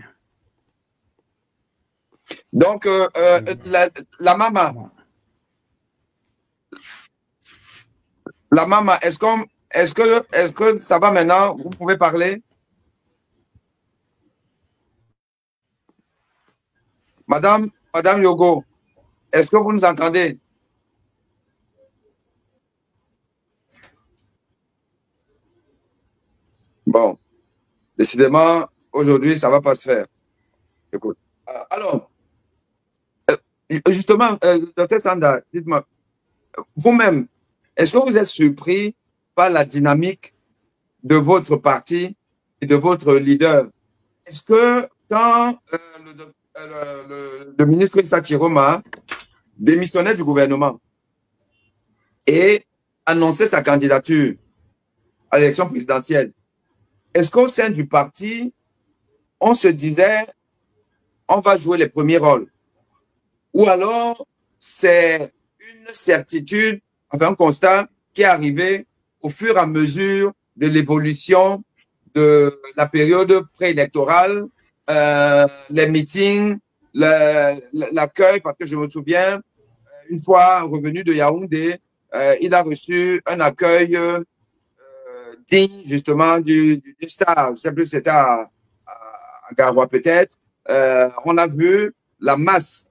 Donc, la maman, est-ce que ça va maintenant? Vous pouvez parler? Madame Yogo, est-ce que vous nous entendez? Bon, décidément, aujourd'hui, ça ne va pas se faire. Écoute. Alors, justement, Dr Sanda, dites-moi, vous-même, est-ce que vous êtes surpris par la dynamique de votre parti et de votre leader? Est-ce que quand le ministre Issa Chiroma démissionnait du gouvernement et annonçait sa candidature à l'élection présidentielle, est-ce qu'au sein du parti, on se disait, on va jouer les premiers rôles? Ou alors, c'est une certitude, enfin un constat qui est arrivé au fur et à mesure de l'évolution de la période préélectorale, les meetings, l'accueil, parce que je me souviens, une fois revenu de Yaoundé, il a reçu un accueil digne justement du star. Je ne sais plus si c'était à Garoua peut-être. On a vu la masse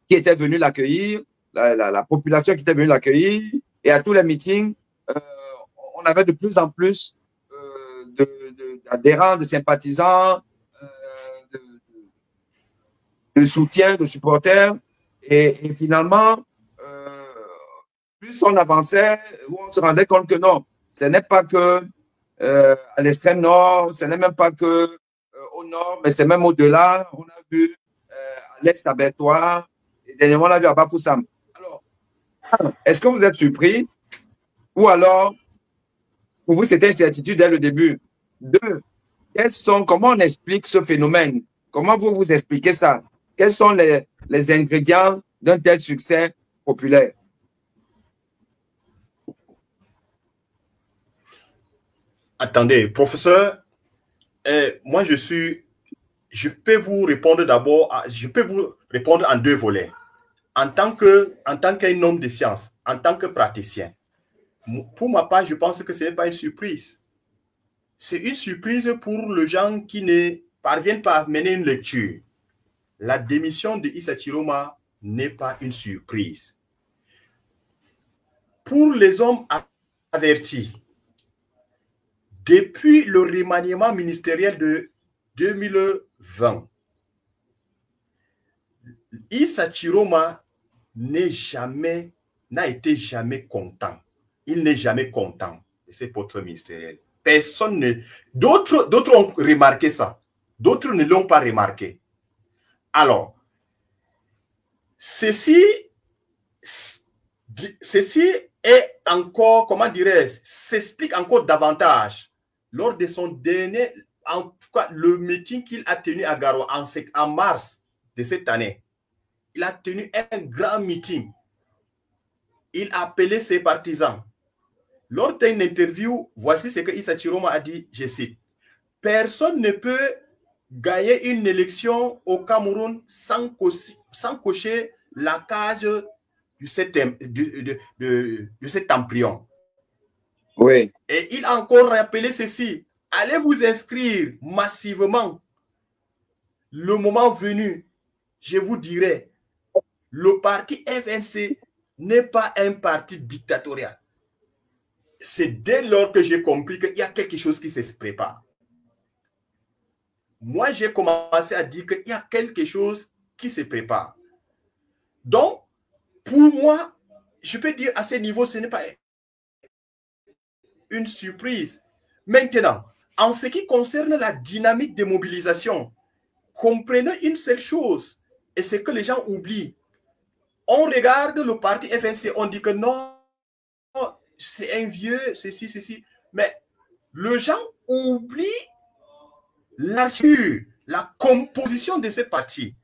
qui était venue l'accueillir, la population qui était venue l'accueillir, et à tous les meetings, on avait de plus en plus d'adhérents, de sympathisants, de soutien, de supporters, et finalement, plus on avançait, on se rendait compte que non, ce n'est pas que à l'extrême nord, ce n'est même pas que au nord, mais c'est même au-delà. On a vu à l'est à Bertois, et dernièrement, on a vu à Bafoussam. Alors, est-ce que vous êtes surpris ou alors, pour vous, c'était une certitude dès le début? Deux, comment on explique ce phénomène? Comment vous expliquez ça? Quels sont les ingrédients d'un tel succès populaire? Attendez, professeur, moi je peux vous répondre d'abord, je peux vous répondre en deux volets. En tant qu'un homme de science, en tant que praticien, pour ma part, je pense que ce n'est pas une surprise. C'est une surprise pour les gens qui ne parviennent pas à mener une lecture. La démission de Issa Chiroma n'est pas une surprise. Pour les hommes avertis, depuis le remaniement ministériel de 2020, Issa Chiroma n'a été jamais content. Il n'est jamais content de ses postes ministériels. Personne ne... D'autres ont remarqué ça. D'autres ne l'ont pas remarqué. Alors, ceci est encore, comment dirais-je, s'explique encore davantage lors de son dernier, en tout cas, le meeting qu'il a tenu à Garoua en mars de cette année. Il a tenu un grand meeting. Il a appelé ses partisans. Lors d'une interview, voici ce que Issa Chiroma a dit, je cite, « Personne ne peut gagner une élection au Cameroun sans cocher la case de cet embryon. » Oui. Et il a encore rappelé ceci, « Allez vous inscrire massivement. Le moment venu, je vous dirai, le parti FNC n'est pas un parti dictatorial. » C'est dès lors que j'ai compris qu'il y a quelque chose qui se prépare. Moi, j'ai commencé à dire qu'il y a quelque chose qui se prépare. Donc, pour moi, je peux dire à ce niveau, ce n'est pas une surprise. Maintenant, en ce qui concerne la dynamique de mobilisation, comprenez une seule chose, et c'est que les gens oublient. On regarde le parti FNC, on dit que non, c'est un vieux, ceci. Mais les gens oublient l'architecture, la composition de ce parti.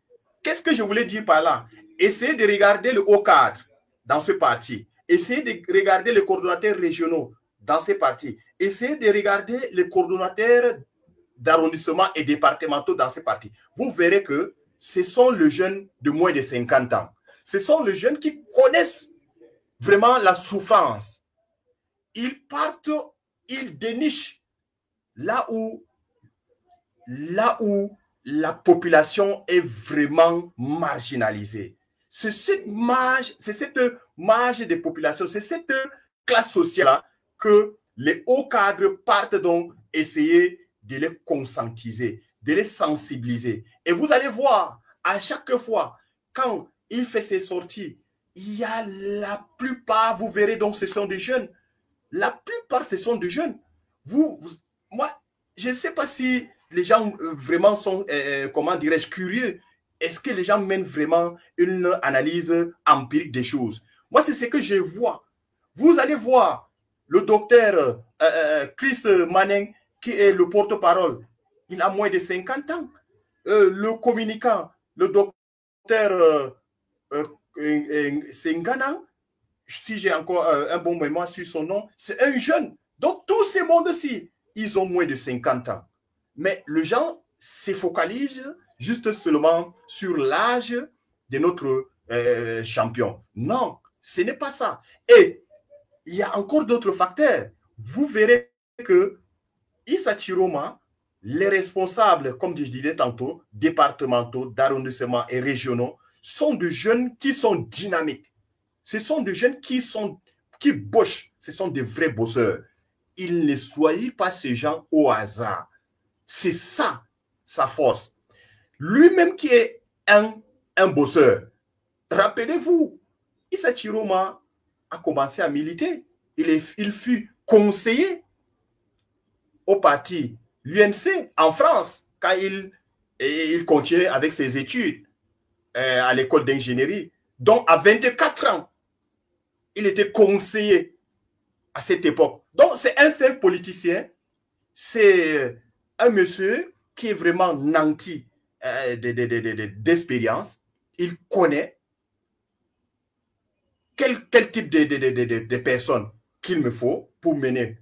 Qu'est-ce que je voulais dire par là? Essayez de regarder le haut cadre dans ce parti. Essayez de regarder les coordonnateurs régionaux dans ces partis. Essayez de regarder les coordonnateurs d'arrondissement et départementaux dans ces partis. Vous verrez que ce sont les jeunes de moins de 50 ans. Ce sont les jeunes qui connaissent vraiment la souffrance. Ils partent, ils dénichent là où la population est vraiment marginalisée. C'est cette marge des populations, c'est cette classe sociale-là que les hauts cadres partent donc essayer de les conscientiser, de les sensibiliser. Et vous allez voir, à chaque fois, quand il fait ses sorties, il y a la plupart, vous verrez donc, ce sont des jeunes. La plupart, ce sont des jeunes. Moi, je ne sais pas si les gens vraiment sont, comment dirais-je, curieux. Est-ce que les gens mènent vraiment une analyse empirique des choses? Moi, c'est ce que je vois. Vous allez voir le docteur Chris Manning, qui est le porte-parole. Il a moins de 50 ans. Le communicant, le docteur Sengana, si j'ai encore un bon mémoire sur son nom, c'est un jeune. Donc, tous ces mondes-ci, ils ont moins de 50 ans. Mais les gens se focalisent juste seulement sur l'âge de notre champion. Non, ce n'est pas ça. Et il y a encore d'autres facteurs. Vous verrez que Issa Chiroma, les responsables, comme je disais tantôt, départementaux, d'arrondissement et régionaux, sont des jeunes qui sont dynamiques. Ce sont des jeunes qui bossent. Ce sont des vrais bosseurs. Il ne soyez pas ces gens au hasard. C'est ça, sa force. Lui-même qui est un bosseur. Rappelez-vous, Issa Chiroma a commencé à militer. Il fut conseiller au parti l'UNC en France quand il continuait avec ses études à l'école d'ingénierie. Donc, à 24 ans, il était conseiller à cette époque. Donc, c'est un fin politicien. C'est un monsieur qui est vraiment nanti d'expérience. Il connaît quel type de personnes qu'il me faut pour mener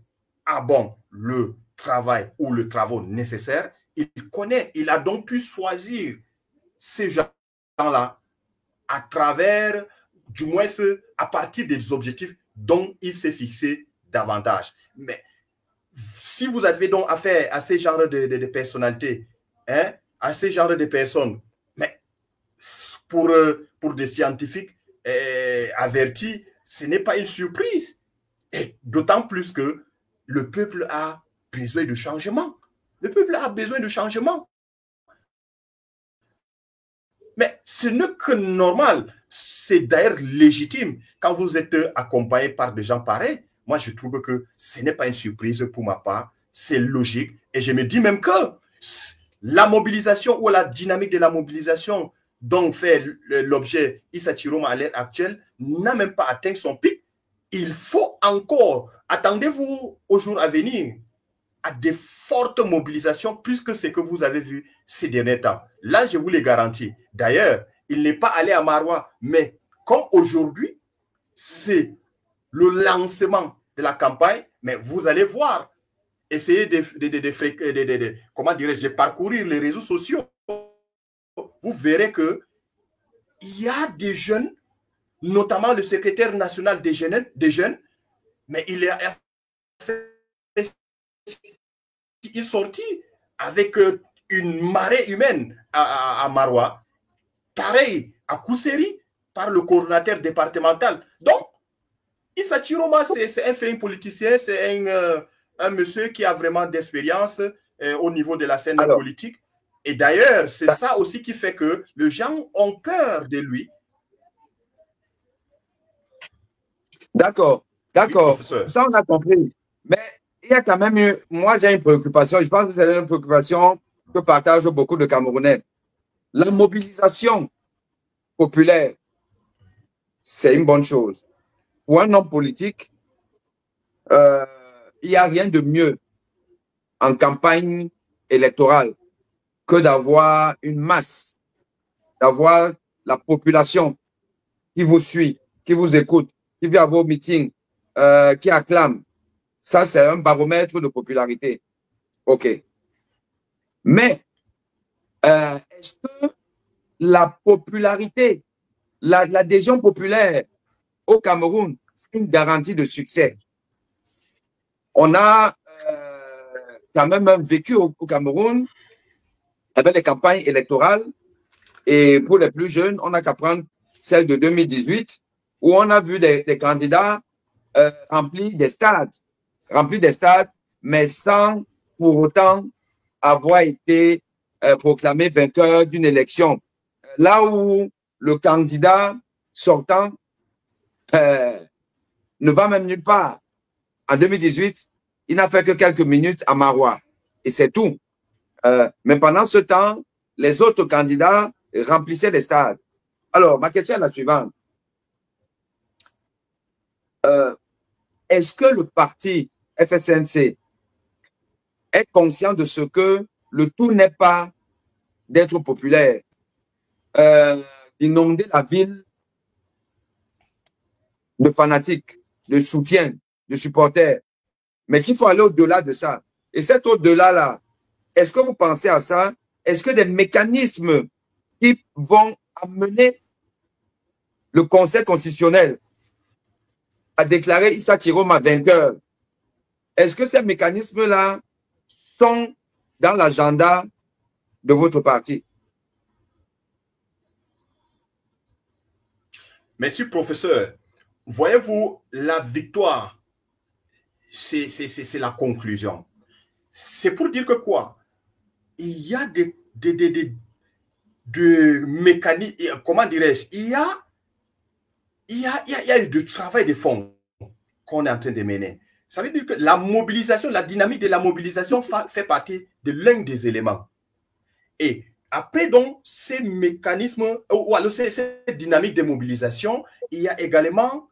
à bon le travail ou le travail nécessaire. Il connaît, il a donc pu choisir ces gens-là à travers, du moins à partir des objectifs dont il s'est fixé davantage. Mais si vous avez donc affaire à ces genres de personnalités, hein, à ces genres de personnes, mais pour des scientifiques avertis, ce n'est pas une surprise. Et d'autant plus que le peuple a besoin de changement. Le peuple a besoin de changement. Mais ce n'est que normal. C'est d'ailleurs légitime. Quand vous êtes accompagné par des gens pareils, moi, je trouve que ce n'est pas une surprise pour ma part. C'est logique. Et je me dis même que la mobilisation ou la dynamique de la mobilisation dont fait l'objet Issa Chiroma à l'heure actuelle n'a même pas atteint son pic. Il faut encore, attendez-vous au jour à venir, à des fortes mobilisations plus que ce que vous avez vu ces derniers temps. Là, je vous les garantis. D'ailleurs, il n'est pas allé à Maroua, mais comme aujourd'hui, c'est le lancement de la campagne, mais vous allez voir, essayez comment dirais-je, de parcourir les réseaux sociaux. Vous verrez que il y a des jeunes, notamment le secrétaire national des jeunes, mais il est sorti avec une marée humaine à Maroua, pareil à Kousseri, par le coordonnateur départemental. Donc, Issa Chiroma, c'est un fin politicien, c'est un monsieur qui a vraiment d'expérience au niveau de la scène politique. Et d'ailleurs, c'est ça aussi qui fait que les gens ont peur de lui. D'accord, d'accord. Oui, ça, on a compris. Mais il y a quand même eu, moi, j'ai une préoccupation. Je pense que c'est une préoccupation que partagent beaucoup de Camerounais. La mobilisation populaire, c'est une bonne chose. Pour un homme politique, il n'y a rien de mieux en campagne électorale que d'avoir une masse, d'avoir la population qui vous suit, qui vous écoute, qui vient à vos meetings, qui acclame. Ça, c'est un baromètre de popularité. OK. Mais, est-ce que la popularité, l'adhésion populaire au Cameroun est une garantie de succès? On a quand même vécu au Cameroun avec les campagnes électorales. Et pour les plus jeunes, on n'a qu'à prendre celle de 2018, où on a vu des candidats remplir des stades, mais sans pour autant avoir été proclamé vainqueur d'une élection. Là où le candidat sortant ne va même nulle part. En 2018, il n'a fait que quelques minutes à Marois. Et c'est tout. Mais pendant ce temps, les autres candidats remplissaient les stades. Alors, ma question est la suivante. Est-ce que le parti FSNC est conscient de ce que le tout n'est pas d'être populaire, d'inonder la ville de fanatiques, de soutien, de supporters, mais qu'il faut aller au-delà de ça. Et cet au-delà-là, est-ce que vous pensez à ça? Est-ce que des mécanismes qui vont amener le Conseil constitutionnel à déclarer Issa Chiroma vainqueur, est-ce que ces mécanismes-là sont dans l'agenda de votre parti? Monsieur le professeur, voyez-vous, la victoire, c'est la conclusion. C'est pour dire que quoi? Il y a des mécanismes, comment dirais-je, il y a du travail de fond qu'on est en train de mener. Ça veut dire que la mobilisation, la dynamique de la mobilisation fait partie de l'un des éléments. Et après, donc, ces mécanismes, ou alors cette dynamique de mobilisation, il y a également,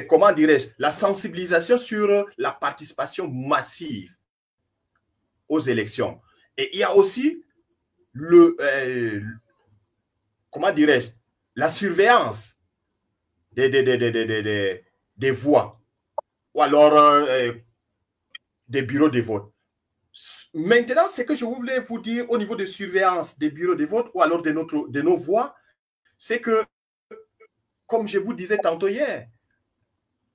comment dirais-je, la sensibilisation sur la participation massive aux élections. Et il y a aussi comment dirais-je, la surveillance des voix ou alors des bureaux de vote. Maintenant, ce que je voulais vous dire au niveau de surveillance des bureaux de vote ou alors de nos voix, c'est que, comme je vous disais tantôt hier,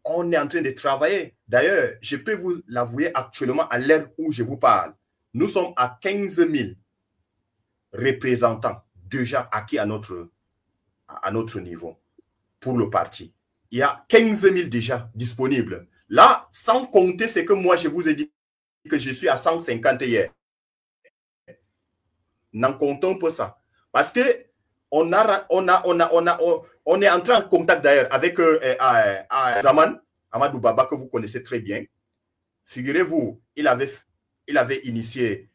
on est en train de travailler. D'ailleurs, je peux vous l'avouer actuellement à l'heure où je vous parle. Nous sommes à 15 000 représentants déjà acquis à notre niveau pour le parti. Il y a 15 000 déjà disponibles. Là, sans compter ce que moi je vous ai dit que je suis à 150 hier. N'en comptons pas ça. Parce que on est entré en contact d'ailleurs avec Raman Amadou Baba, que vous connaissez très bien. Figurez-vous, il avait initié,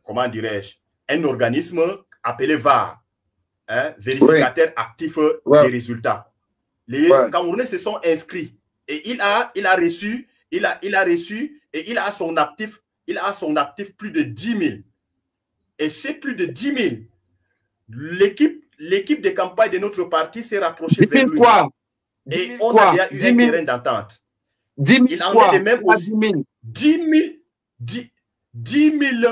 comment dirais-je, un organisme appelé VAR, hein, vérificateur actif des résultats. Les Camerounais se sont inscrits et il a reçu et il a à son actif plus de 10 000. Et c'est plus de 10 000. L'équipe de campagne de notre parti s'est rapprochée vers lui. Et on a déjà eu un terrain d'entente. 10 000 il en est de même aussi. 10 000.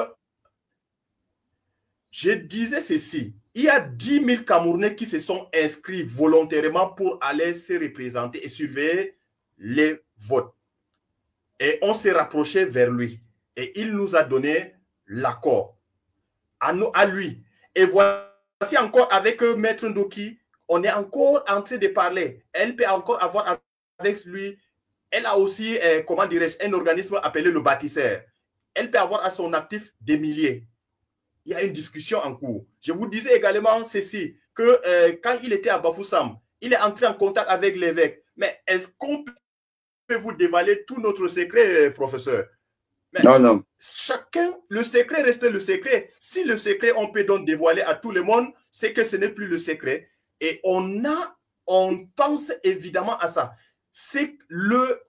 Je disais ceci. Il y a 10 000 Camerounais qui se sont inscrits volontairement pour aller se représenter et surveiller les votes. Et on s'est rapproché vers lui. Et il nous a donné l'accord. À lui. Et voici encore avec Maître Ndoki, on est encore en train de parler. Elle peut encore avoir avec lui, elle a aussi, comment dirais-je, un organisme appelé le bâtisseur. Elle peut avoir à son actif des milliers. Il y a une discussion en cours. Je vous disais également ceci, que quand il était à Bafoussam, il est entré en contact avec l'évêque. Mais est-ce qu'on peut vous dévaler tout notre secret, professeur? Mais non. Chacun, le secret reste le secret. Si le secret, on peut donc dévoiler à tout le monde, c'est que ce n'est plus le secret. Et on pense évidemment à ça. C'est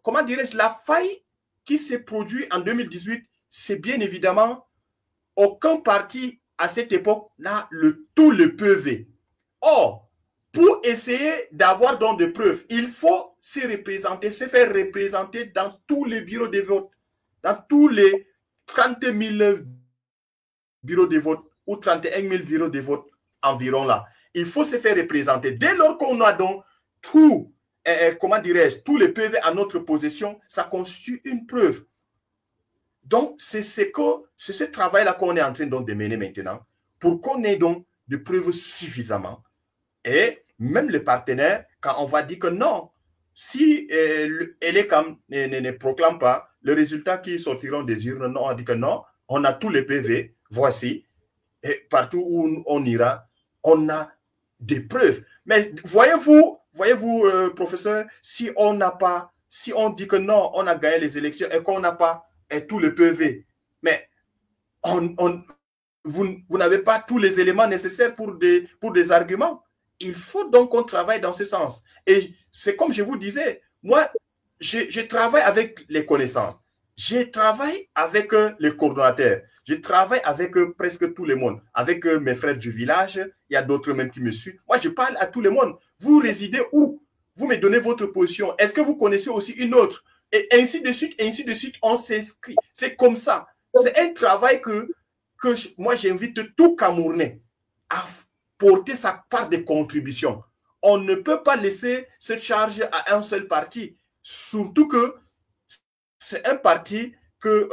comment dirais-je, la faille qui s'est produite en 2018, c'est bien évidemment aucun parti à cette époque n'a tout le PV. Or, pour essayer d'avoir donc des preuves, il faut se représenter, se faire représenter dans tous les bureaux de vote, dans tous les 30 000 bureaux de vote ou 31 000 bureaux de vote environ là. Il faut se faire représenter. Dès lors qu'on a donc tout, comment dirais-je, tous les PV à notre possession, ça constitue une preuve. Donc, c'est ce travail-là qu'on est en train donc de mener maintenant pour qu'on ait donc de preuves suffisamment. Et même les partenaires, quand on va dire que non, si Elecam ne proclame pas le résultat qui sortiront des urnes, non, on dit que non, on a tous les PV, voici, et partout où on ira, on a des preuves. Mais voyez-vous, professeur, si on n'a pas, si on dit que non, on a gagné les élections et qu'on n'a pas tous les PV, mais vous n'avez pas tous les éléments nécessaires pour des arguments. Il faut donc qu'on travaille dans ce sens. Et c'est comme je vous disais, moi, je travaille avec les connaissances. Je travaille avec les coordonnateurs. Je travaille avec presque tout le monde. Avec mes frères du village, il y a d'autres même qui me suivent. Moi, je parle à tout le monde. Vous résidez où? Vous me donnez votre position. Est-ce que vous connaissez aussi une autre? Et ainsi de suite, on s'inscrit. C'est comme ça. C'est un travail que moi, j'invite tout Camerounais à porter sa part de contribution. On ne peut pas laisser cette charge à un seul parti, surtout que c'est un parti que,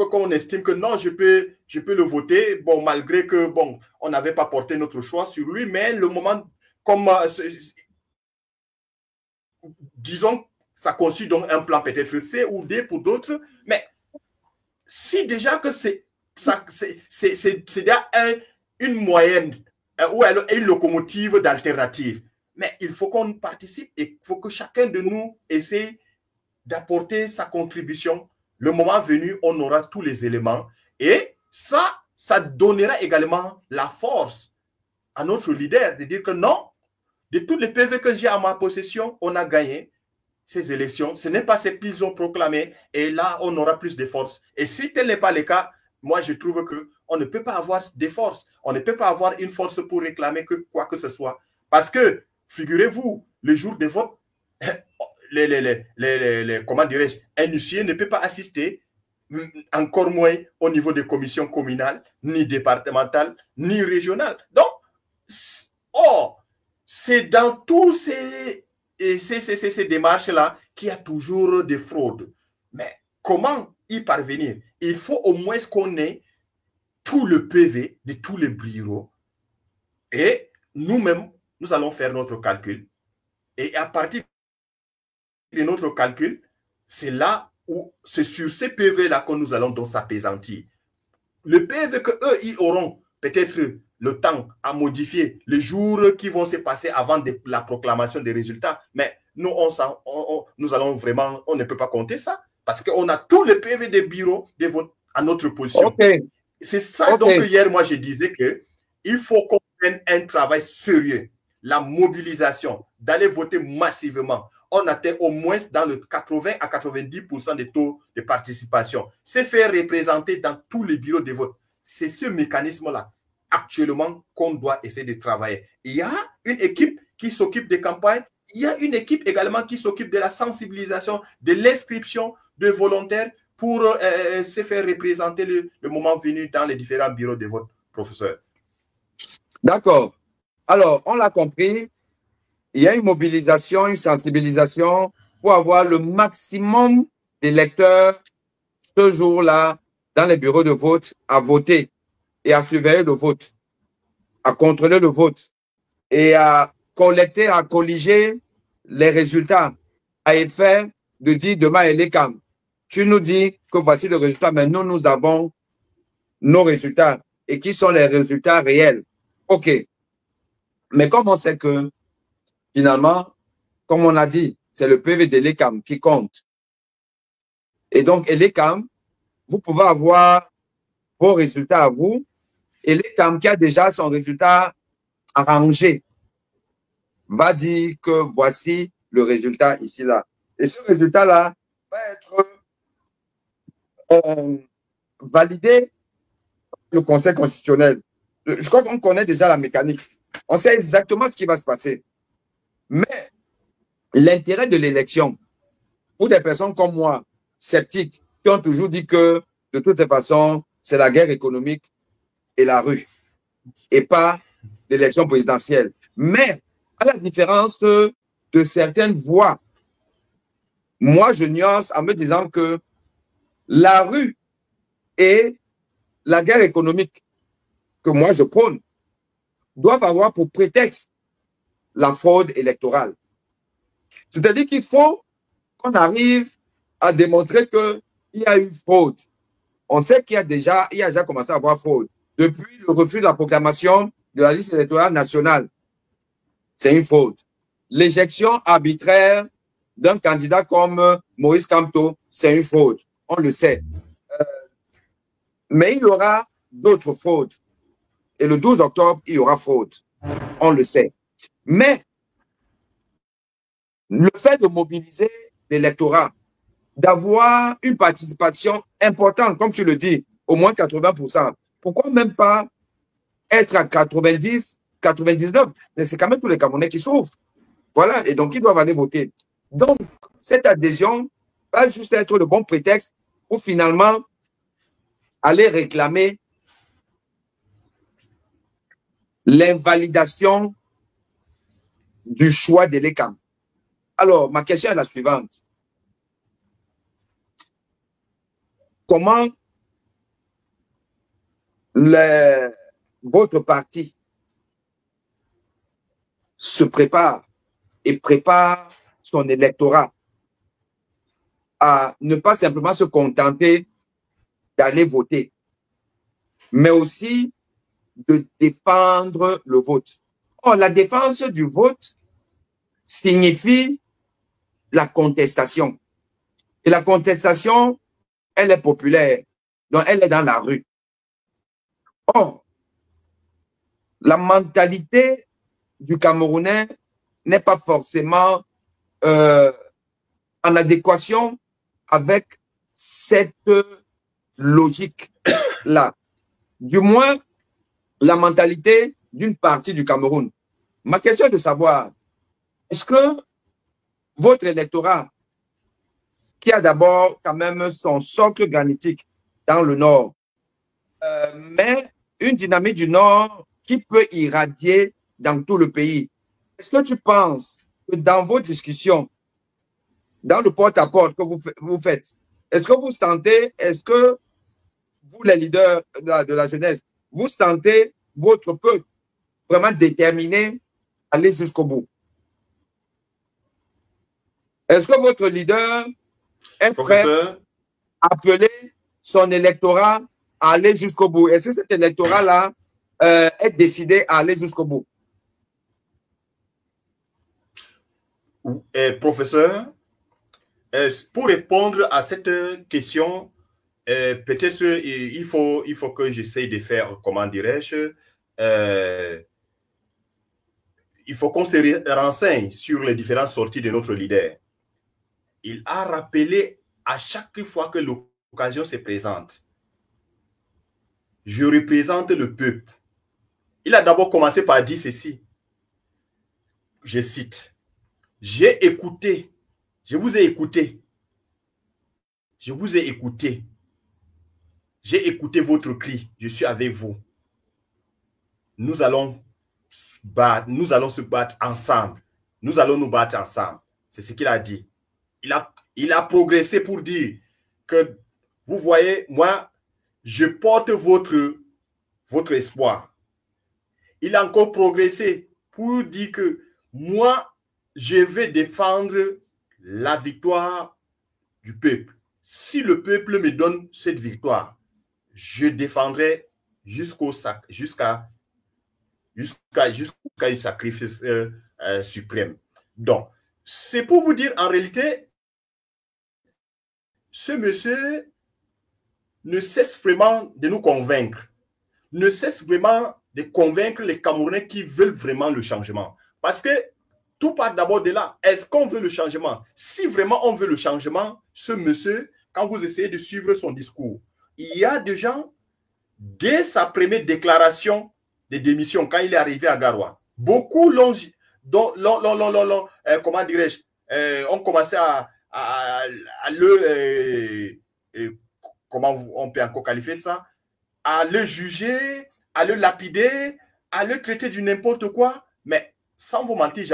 qu'on estime que non, je peux le voter, bon, malgré que, bon, on n'avait pas porté notre choix sur lui, mais le moment, comme, disons, ça constitue donc un plan peut-être C ou D pour d'autres, mais si déjà que c'est déjà une moyenne ou une locomotive d'alternative. Mais il faut qu'on participe et il faut que chacun de nous essaie d'apporter sa contribution. Le moment venu, on aura tous les éléments. Et ça donnera également la force à notre leader de dire que non, de tous les PV que j'ai à ma possession, on a gagné ces élections. Ce n'est pas ce qu'ils ont proclamé. Et là, on aura plus de force. Et si tel n'est pas le cas, moi, je trouve qu'on ne peut pas avoir des forces. On ne peut pas avoir une force pour réclamer que quoi que ce soit. Parce que, figurez-vous, le jour de vote, comment dirais-je, un huissier ne peut pas assister, encore moins au niveau des commissions communales, ni départementales, ni régionales. Donc, c'est dans tous ces démarches-là qu'il y a toujours des fraudes. Mais comment y parvenir? Il faut au moins qu'on ait tout le PV de tous les bureaux et nous-mêmes, nous allons faire notre calcul. Et à partir de notre calcul, c'est là où c'est sur ces PV-là que nous allons donc s'apaisantir. Le PV qu'eux, ils auront peut-être le temps à modifier les jours qui vont se passer avant la proclamation des résultats. Mais nous, nous allons vraiment, on ne peut pas compter ça parce qu'on a tous les PV des bureaux de vote à notre position. Okay. C'est ça donc hier, moi, je disais qu'il faut qu'on prenne un travail sérieux, la mobilisation, d'aller voter massivement. On atteint au moins dans le 80 à 90% des taux de participation. C'est faire représenter dans tous les bureaux de vote. C'est ce mécanisme-là, actuellement, qu'on doit essayer de travailler. Il y a une équipe qui s'occupe des campagnes. Il y a une équipe également qui s'occupe de la sensibilisation, de l'inscription de volontaires pour se faire représenter le moment venu dans les différents bureaux de vote, professeur. D'accord. Alors, on l'a compris, il y a une mobilisation, une sensibilisation pour avoir le maximum d'électeurs ce jour-là dans les bureaux de vote à voter et à surveiller le vote, à contrôler le vote et à collecter, à colliger les résultats à effet de dire demain Elecam, tu nous dis que voici le résultat, mais nous avons nos résultats et qui sont les résultats réels. OK. Mais comme on sait que finalement, comme on a dit, c'est le PV d'Elecam qui compte. Et donc, Elecam, vous pouvez avoir vos résultats à vous. Elecam qui a déjà son résultat arrangé va dire que voici le résultat ici, là. Et ce résultat-là va être validé par le Conseil constitutionnel. Je crois qu'on connaît déjà la mécanique. On sait exactement ce qui va se passer. Mais l'intérêt de l'élection, pour des personnes comme moi, sceptiques, qui ont toujours dit que de toute façon, c'est la guerre économique et la rue, et pas l'élection présidentielle. Mais à la différence de certaines voix, moi, je nuance en me disant que la rue et la guerre économique que moi je prône doivent avoir pour prétexte la fraude électorale. C'est-à-dire qu'il faut qu'on arrive à démontrer qu'il y a eu fraude. On sait qu'il y a déjà commencé à avoir fraude. Depuis le refus de la proclamation de la liste électorale nationale, c'est une fraude. L'éjection arbitraire d'un candidat comme Maurice Kamto, c'est une fraude. On le sait. Mais il y aura d'autres fraudes. Et le 12 octobre, il y aura fraude. On le sait. Mais le fait de mobiliser l'électorat, d'avoir une participation importante, comme tu le dis, au moins 80%, pourquoi même pas être à 90, 99? Mais c'est quand même tous les Camerounais qui souffrent. Voilà, et donc ils doivent aller voter. Donc, cette adhésion va juste être le bon prétexte pour finalement aller réclamer l'invalidation du choix de l'ECAM. Alors, ma question est la suivante. Comment votre parti se prépare et prépare son électorat à ne pas simplement se contenter d'aller voter, mais aussi de défendre le vote. Or, la défense du vote signifie la contestation. Et la contestation, elle est populaire, donc elle est dans la rue. Or, la mentalité du Camerounais n'est pas forcément en adéquation avec cette logique-là. Du moins, la mentalité d'une partie du Cameroun. Ma question est de savoir, est-ce que votre électorat, qui a d'abord quand même son socle granitique dans le Nord, mais une dynamique du Nord qui peut irradier dans tout le pays, est-ce que tu penses que dans vos discussions, dans le porte-à-porte que vous faites, est-ce que vous sentez, est-ce que vous, les leaders de la jeunesse, vous sentez votre peuple vraiment déterminé à aller jusqu'au bout? Est-ce que votre leader est prêt à appeler son électorat à aller jusqu'au bout? Est-ce que cet électorat-là est décidé à aller jusqu'au bout? Professeur, pour répondre à cette question, peut-être il faut que j'essaye de faire, comment dirais-je, il faut qu'on se renseigne sur les différentes sorties de notre leader. Il a rappelé à chaque fois que l'occasion se présente, je représente le peuple. Il a d'abord commencé par dire ceci. Je cite, j'ai écouté, je vous ai écouté, je vous ai écouté, j'ai écouté votre cri, je suis avec vous. Nous allons se battre ensemble. Nous allons nous battre ensemble. C'est ce qu'il a dit. Il a progressé pour dire que, vous voyez, moi, je porte votre espoir. Il a encore progressé pour dire que moi, je vais défendre la victoire du peuple. Si le peuple me donne cette victoire, je défendrai jusqu'à un sacrifice suprême. Donc, c'est pour vous dire, en réalité, ce monsieur ne cesse vraiment de nous convaincre, ne cesse vraiment de convaincre les Camerounais qui veulent vraiment le changement. Parce que tout part d'abord de là. Est-ce qu'on veut le changement? Si vraiment on veut le changement, ce monsieur, quand vous essayez de suivre son discours, il y a des gens, dès sa première déclaration de démission, quand il est arrivé à Garoua, Beaucoup l'ont, comment dirais-je, ont commencé à le, comment on peut encore qualifier ça, à le juger, à le lapider, à le traiter du n'importe quoi. Mais sans vous mentir,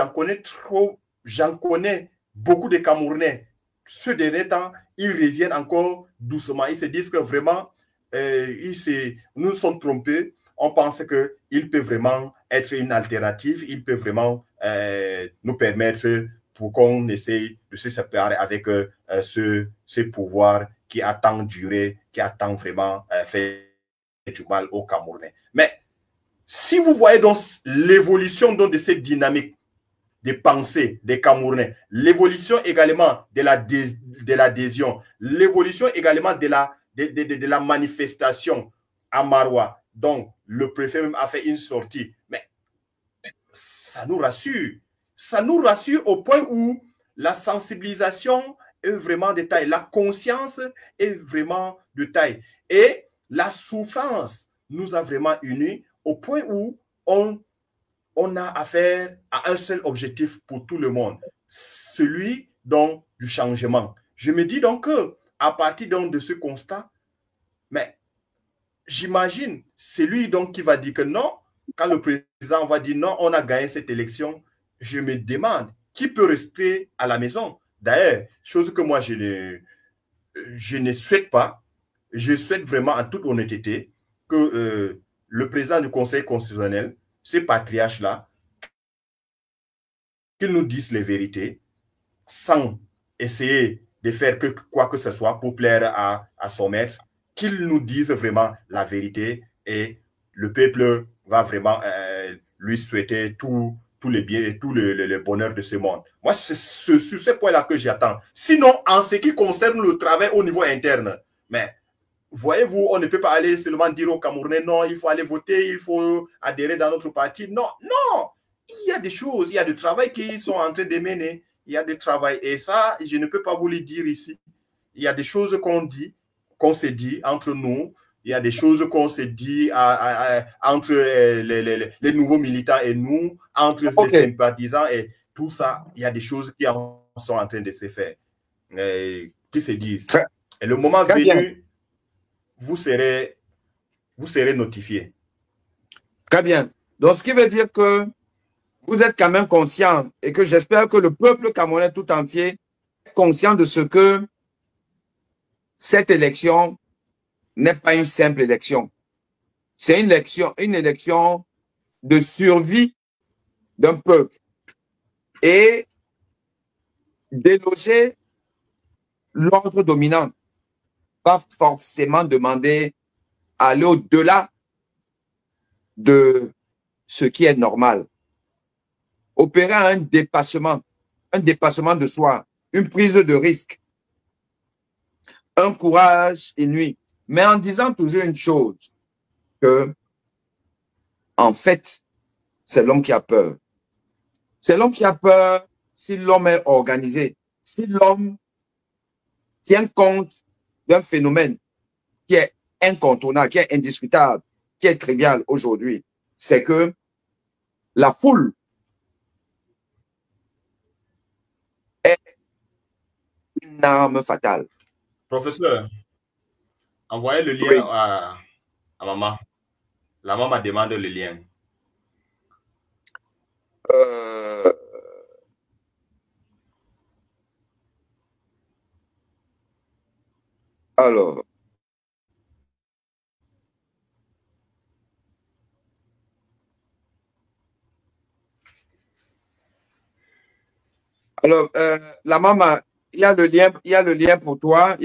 j'en connais beaucoup de Camerounais. Ce dernier temps, ils reviennent encore doucement. Ils se disent que vraiment, nous nous sommes trompés. On pense qu'il peut vraiment être une alternative. Il peut vraiment nous permettre pour qu'on essaye de se séparer avec ce pouvoir qui a tant duré, qui a tant vraiment fait du mal aux Camerounais. Mais si vous voyez donc l'évolution de cette dynamique des pensées des Camerounais, l'évolution également de l'adhésion, l'évolution également de la manifestation à Maroua. Donc, le préfet même a fait une sortie. Mais ça nous rassure. Ça nous rassure au point où la sensibilisation est vraiment de taille. La conscience est vraiment de taille. Et la souffrance nous a vraiment unis au point où on a affaire à un seul objectif pour tout le monde, celui donc du changement. Je me dis donc qu'à partir donc de ce constat, mais j'imagine celui donc qui va dire que non, quand le président va dire non, on a gagné cette élection, je me demande qui peut rester à la maison. D'ailleurs, chose que moi je ne souhaite pas, je souhaite vraiment en toute honnêteté que le président du Conseil constitutionnel, ce patriarche-là, qu'il nous dise les vérités sans essayer de faire quoi que ce soit pour plaire à son maître, qu'il nous dise vraiment la vérité et le peuple va vraiment lui souhaiter tout les biens et tout le bonheur de ce monde. Moi, c'est sur ce point-là que j'attends. Sinon, en ce qui concerne le travail au niveau interne, mais voyez-vous, on ne peut pas aller seulement dire aux Camerounais, non, il faut aller voter, il faut adhérer dans notre parti. Non, non, il y a des choses, il y a du travail qui sont en train de mener. Il y a du travail. Et ça, je ne peux pas vous le dire ici. Il y a des choses qu'on dit, qu'on se dit entre nous. Il y a des choses qu'on se dit entre les nouveaux militants et nous, entre les sympathisants et tout ça. Il y a des choses qui sont en train de se faire, qui se disent. Et le moment venu, vous serez notifié. Très bien. Donc, ce qui veut dire que vous êtes quand même conscient et que j'espère que le peuple camerounais tout entier est conscient de ce que cette élection n'est pas une simple élection. C'est une élection de survie d'un peuple. Et déloger l'ordre dominant va forcément demander à aller au-delà de ce qui est normal. Opérer un dépassement de soi, une prise de risque, un courage inouï. Mais en disant toujours une chose, que, en fait, c'est l'homme qui a peur. C'est l'homme qui a peur si l'homme est organisé, si l'homme tient compte d'un phénomène qui est incontournable, qui est indiscutable, qui est trivial aujourd'hui. C'est que la foule est une arme fatale. Professeur, envoyez le lien à maman. La maman demande le lien. Alors, la maman, il y a le lien pour toi,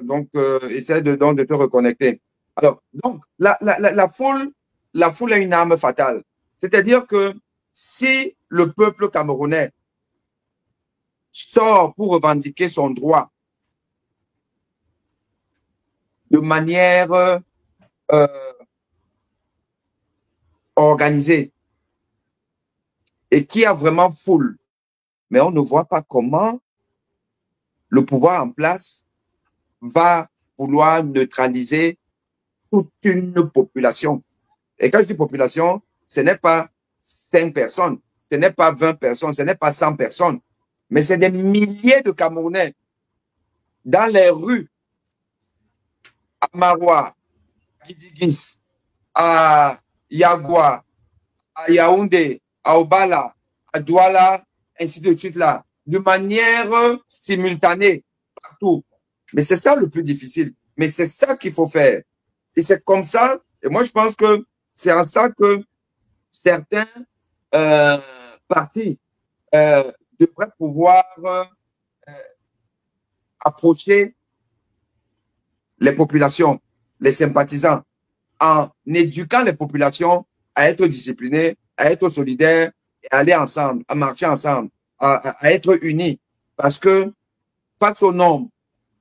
donc essaie de te reconnecter. Alors, donc, la foule est une arme fatale. C'est-à-dire que si le peuple camerounais sort pour revendiquer son droit de manière organisée et qui a vraiment foule, mais on ne voit pas comment le pouvoir en place va vouloir neutraliser toute une population. Et quand je dis population, ce n'est pas 5 personnes, ce n'est pas 20 personnes, ce n'est pas 100 personnes, mais c'est des milliers de Camerounais dans les rues, à Maroua, à Kidigis, à Yagua, à Yaoundé, à Obala, à Douala, ainsi de suite là, de manière simultanée, partout. Mais c'est ça le plus difficile. Mais c'est ça qu'il faut faire. Et c'est comme ça, et moi je pense que c'est en ça que certains partis devraient pouvoir approcher les populations, les sympathisants, en éduquant les populations à être disciplinées, à être solidaires, à aller ensemble, à marcher ensemble, à être unis. Parce que face au nombre,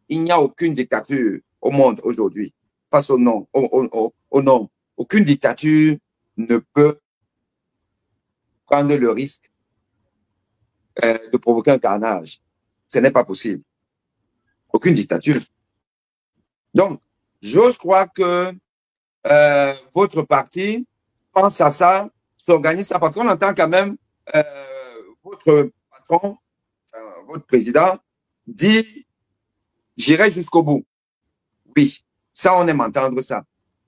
il n'y a aucune dictature au monde aujourd'hui. Face au nombre, au nombre, aucune dictature ne peut prendre le risque de provoquer un carnage. Ce n'est pas possible. Aucune dictature. Donc, j'ose croire que votre parti pense à ça, s'organise ça, parce qu'on entend quand même votre patron, votre président, dit j'irai jusqu'au bout. Oui, ça, on aime entendre ça.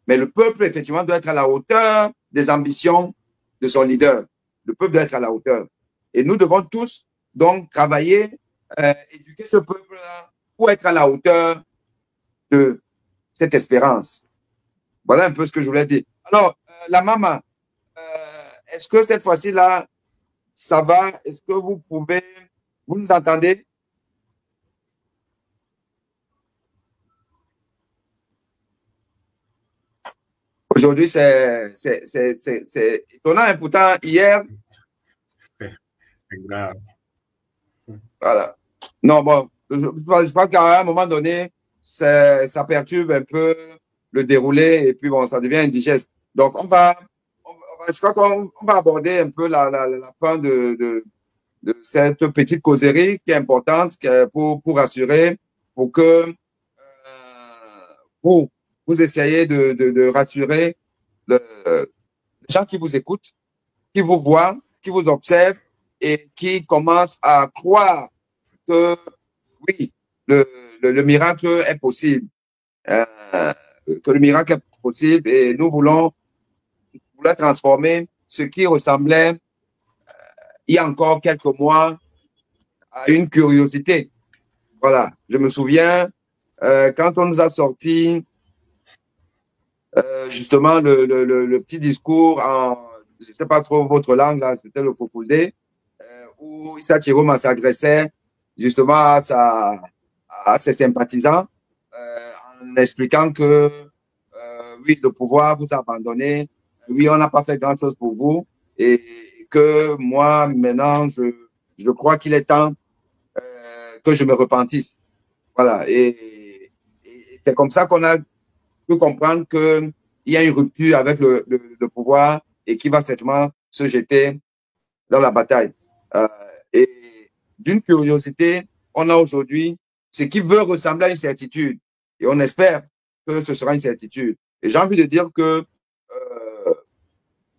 Mais le peuple, effectivement, doit être à la hauteur des ambitions de son leader. Le peuple doit être à la hauteur. Et nous devons tous, donc, travailler, éduquer ce peuple-là pour être à la hauteur de cette espérance. Voilà un peu ce que je voulais dire. Alors, la maman, est-ce que cette fois-ci-là, ça va? Est-ce que vous pouvez, vous nous entendez? Aujourd'hui, c'est étonnant. Et pourtant, hier, C'est grave. voilà. Non, bon, je pense qu'à un moment donné, ça perturbe un peu le déroulé et puis bon, ça devient indigeste. Donc, je crois qu'on va aborder un peu la fin de cette petite causerie qui est importante pour assurer, pour que vous essayez de rassurer les gens qui vous écoutent, qui vous voient, qui vous observent et qui commencent à croire que oui, le miracle est possible, que le miracle est possible et nous voulons transformer ce qui ressemblait il y a encore quelques mois à une curiosité. Voilà, je me souviens quand on nous a sorti justement le petit discours en, je ne sais pas trop votre langue, là, c'était le Fofouldé, où Issa Chiroma s'agressait justement à ses sympathisants en expliquant que oui, le pouvoir vous a abandonné, oui, on n'a pas fait grand-chose pour vous et que moi, maintenant, je crois qu'il est temps que je me repentisse. Voilà, et c'est comme ça qu'on a pu comprendre qu'il y a une rupture avec le pouvoir et qui va certainement se jeter dans la bataille. Et d'une curiosité, on a aujourd'hui ce qui veut ressembler à une certitude. Et on espère que ce sera une certitude. Et j'ai envie de dire que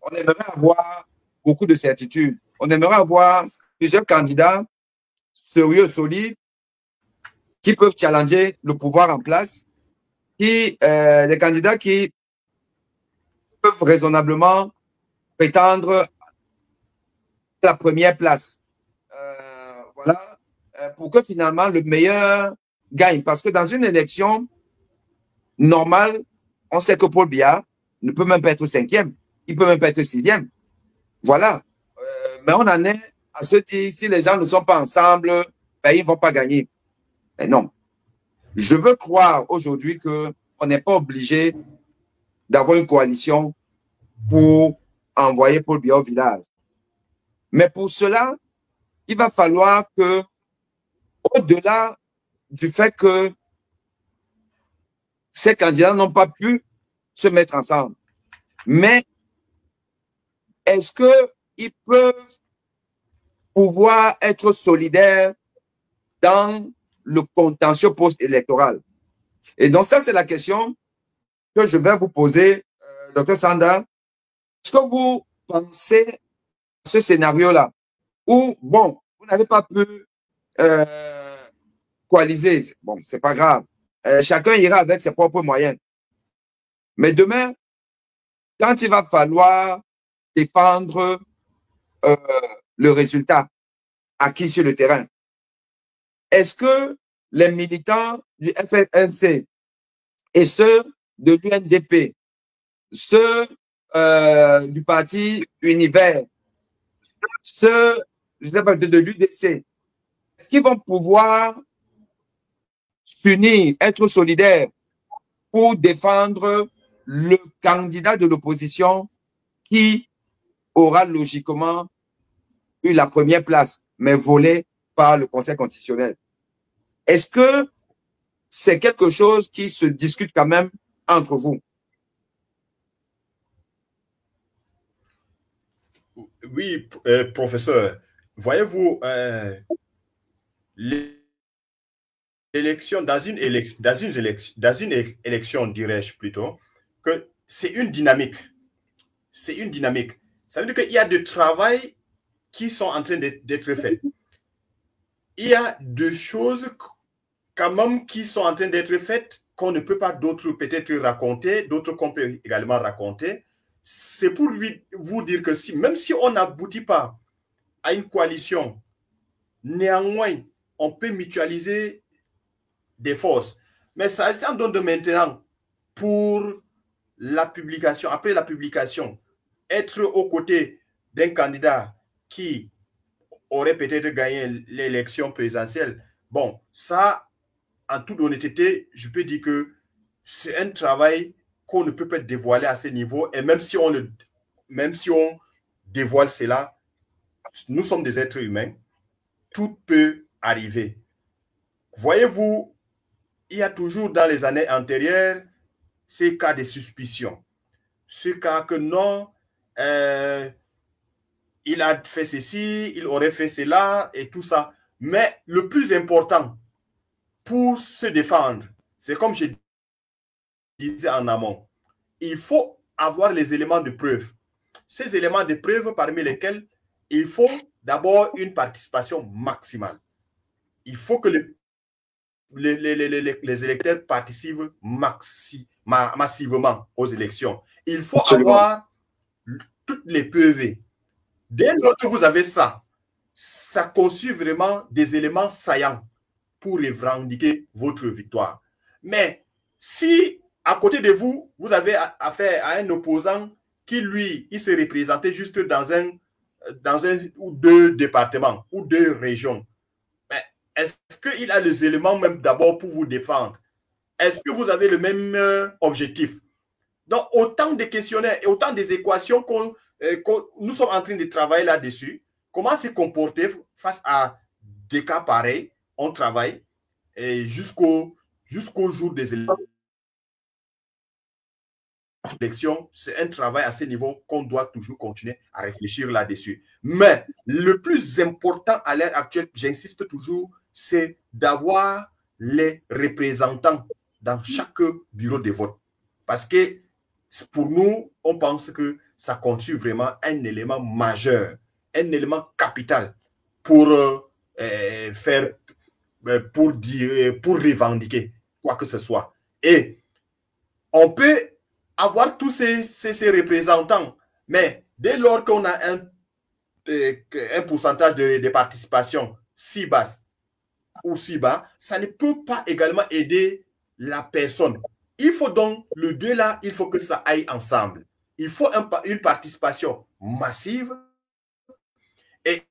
on aimerait avoir beaucoup de certitudes. On aimerait avoir plusieurs candidats sérieux, solides, qui peuvent challenger le pouvoir en place, les candidats qui peuvent raisonnablement prétendre à la première place. Voilà, pour que finalement le meilleur gagne. Parce que dans une élection normale, on sait que Paul Biya ne peut même pas être cinquième, il peut même pas être sixième. Voilà. Mais on en est à se dire, si les gens ne sont pas ensemble, ben, ils ne vont pas gagner. Mais non. Je veux croire aujourd'hui qu'on n'est pas obligé d'avoir une coalition pour envoyer Paul Biya au village. Mais pour cela, il va falloir que, au-delà du fait que ces candidats n'ont pas pu se mettre ensemble, mais est-ce qu'ils peuvent pouvoir être solidaires dans le contentieux post-électoral? Et donc ça, c'est la question que je vais vous poser, Dr Sanda. Est-ce que vous pensez ce scénario-là, où, bon, vous n'avez pas pu coaliser, bon, c'est pas grave. Chacun ira avec ses propres moyens. Mais demain, quand il va falloir défendre le résultat acquis sur le terrain, est-ce que les militants du FNC et ceux de l'UNDP, ceux du parti Univers, ceux je sais pas, de l'UDC, est-ce qu'ils vont pouvoir s'unir, être solidaires pour défendre le candidat de l'opposition qui aura logiquement eu la première place, mais volée par le Conseil constitutionnel? Est-ce que c'est quelque chose qui se discute quand même entre vous? Oui, professeur. Voyez-vous, l'élection, dans une élection, dirais-je plutôt, que c'est une dynamique. C'est une dynamique. Ça veut dire qu'il y a du travail qui sont en train d'être faits. Il y a des choses quand même qui sont en train d'être faites qu'on ne peut pas d'autres peut-être raconter, d'autres qu'on peut également raconter. C'est pour vous dire que si, même si on n'aboutit pas à une coalition, néanmoins, on peut mutualiser des forces. Mais ça en donne de maintenant pour la publication, après la publication, être aux côtés d'un candidat qui aurait peut-être gagné l'élection présidentielle. Bon, ça, en toute honnêteté, je peux dire que c'est un travail qu'on ne peut pas dévoiler à ce niveau. Et même si on dévoile cela, nous sommes des êtres humains. Tout peut arriver. Voyez-vous, il y a toujours dans les années antérieures ces cas de suspicion. Ce cas que non, il a fait ceci, il aurait fait cela et tout ça. Mais le plus important pour se défendre, c'est comme je disais en amont, il faut avoir les éléments de preuve. Ces éléments de preuve parmi lesquels il faut d'abord une participation maximale. Il faut que les électeurs participent massivement aux élections. Il faut avoir toutes les PV. Dès lors que vous avez ça, ça conçut vraiment des éléments saillants pour revendiquer votre victoire. Mais si à côté de vous, vous avez affaire à un opposant qui, lui, il se représentait juste dans un ou deux départements ou deux régions, est-ce qu'il a les éléments même d'abord pour vous défendre? Est-ce que vous avez le même objectif? Donc, autant de questionnaires et autant des équations nous sommes en train de travailler là-dessus. Comment se comporter face à des cas pareils? On travaille jusqu'au jour des élections. C'est un travail à ce niveau qu'on doit toujours continuer à réfléchir là-dessus. Mais le plus important à l'heure actuelle, j'insiste toujours, c'est d'avoir les représentants dans chaque bureau de vote. Parce que pour nous, on pense que ça constitue vraiment un élément majeur, un élément capital pour pour revendiquer quoi que ce soit. Et on peut avoir tous ces représentants, mais dès lors qu'on a un pourcentage de participation si bas ou si bas, ça ne peut pas également aider la personne. Il faut donc, le deux là, il faut que ça aille ensemble. Il faut une participation massive et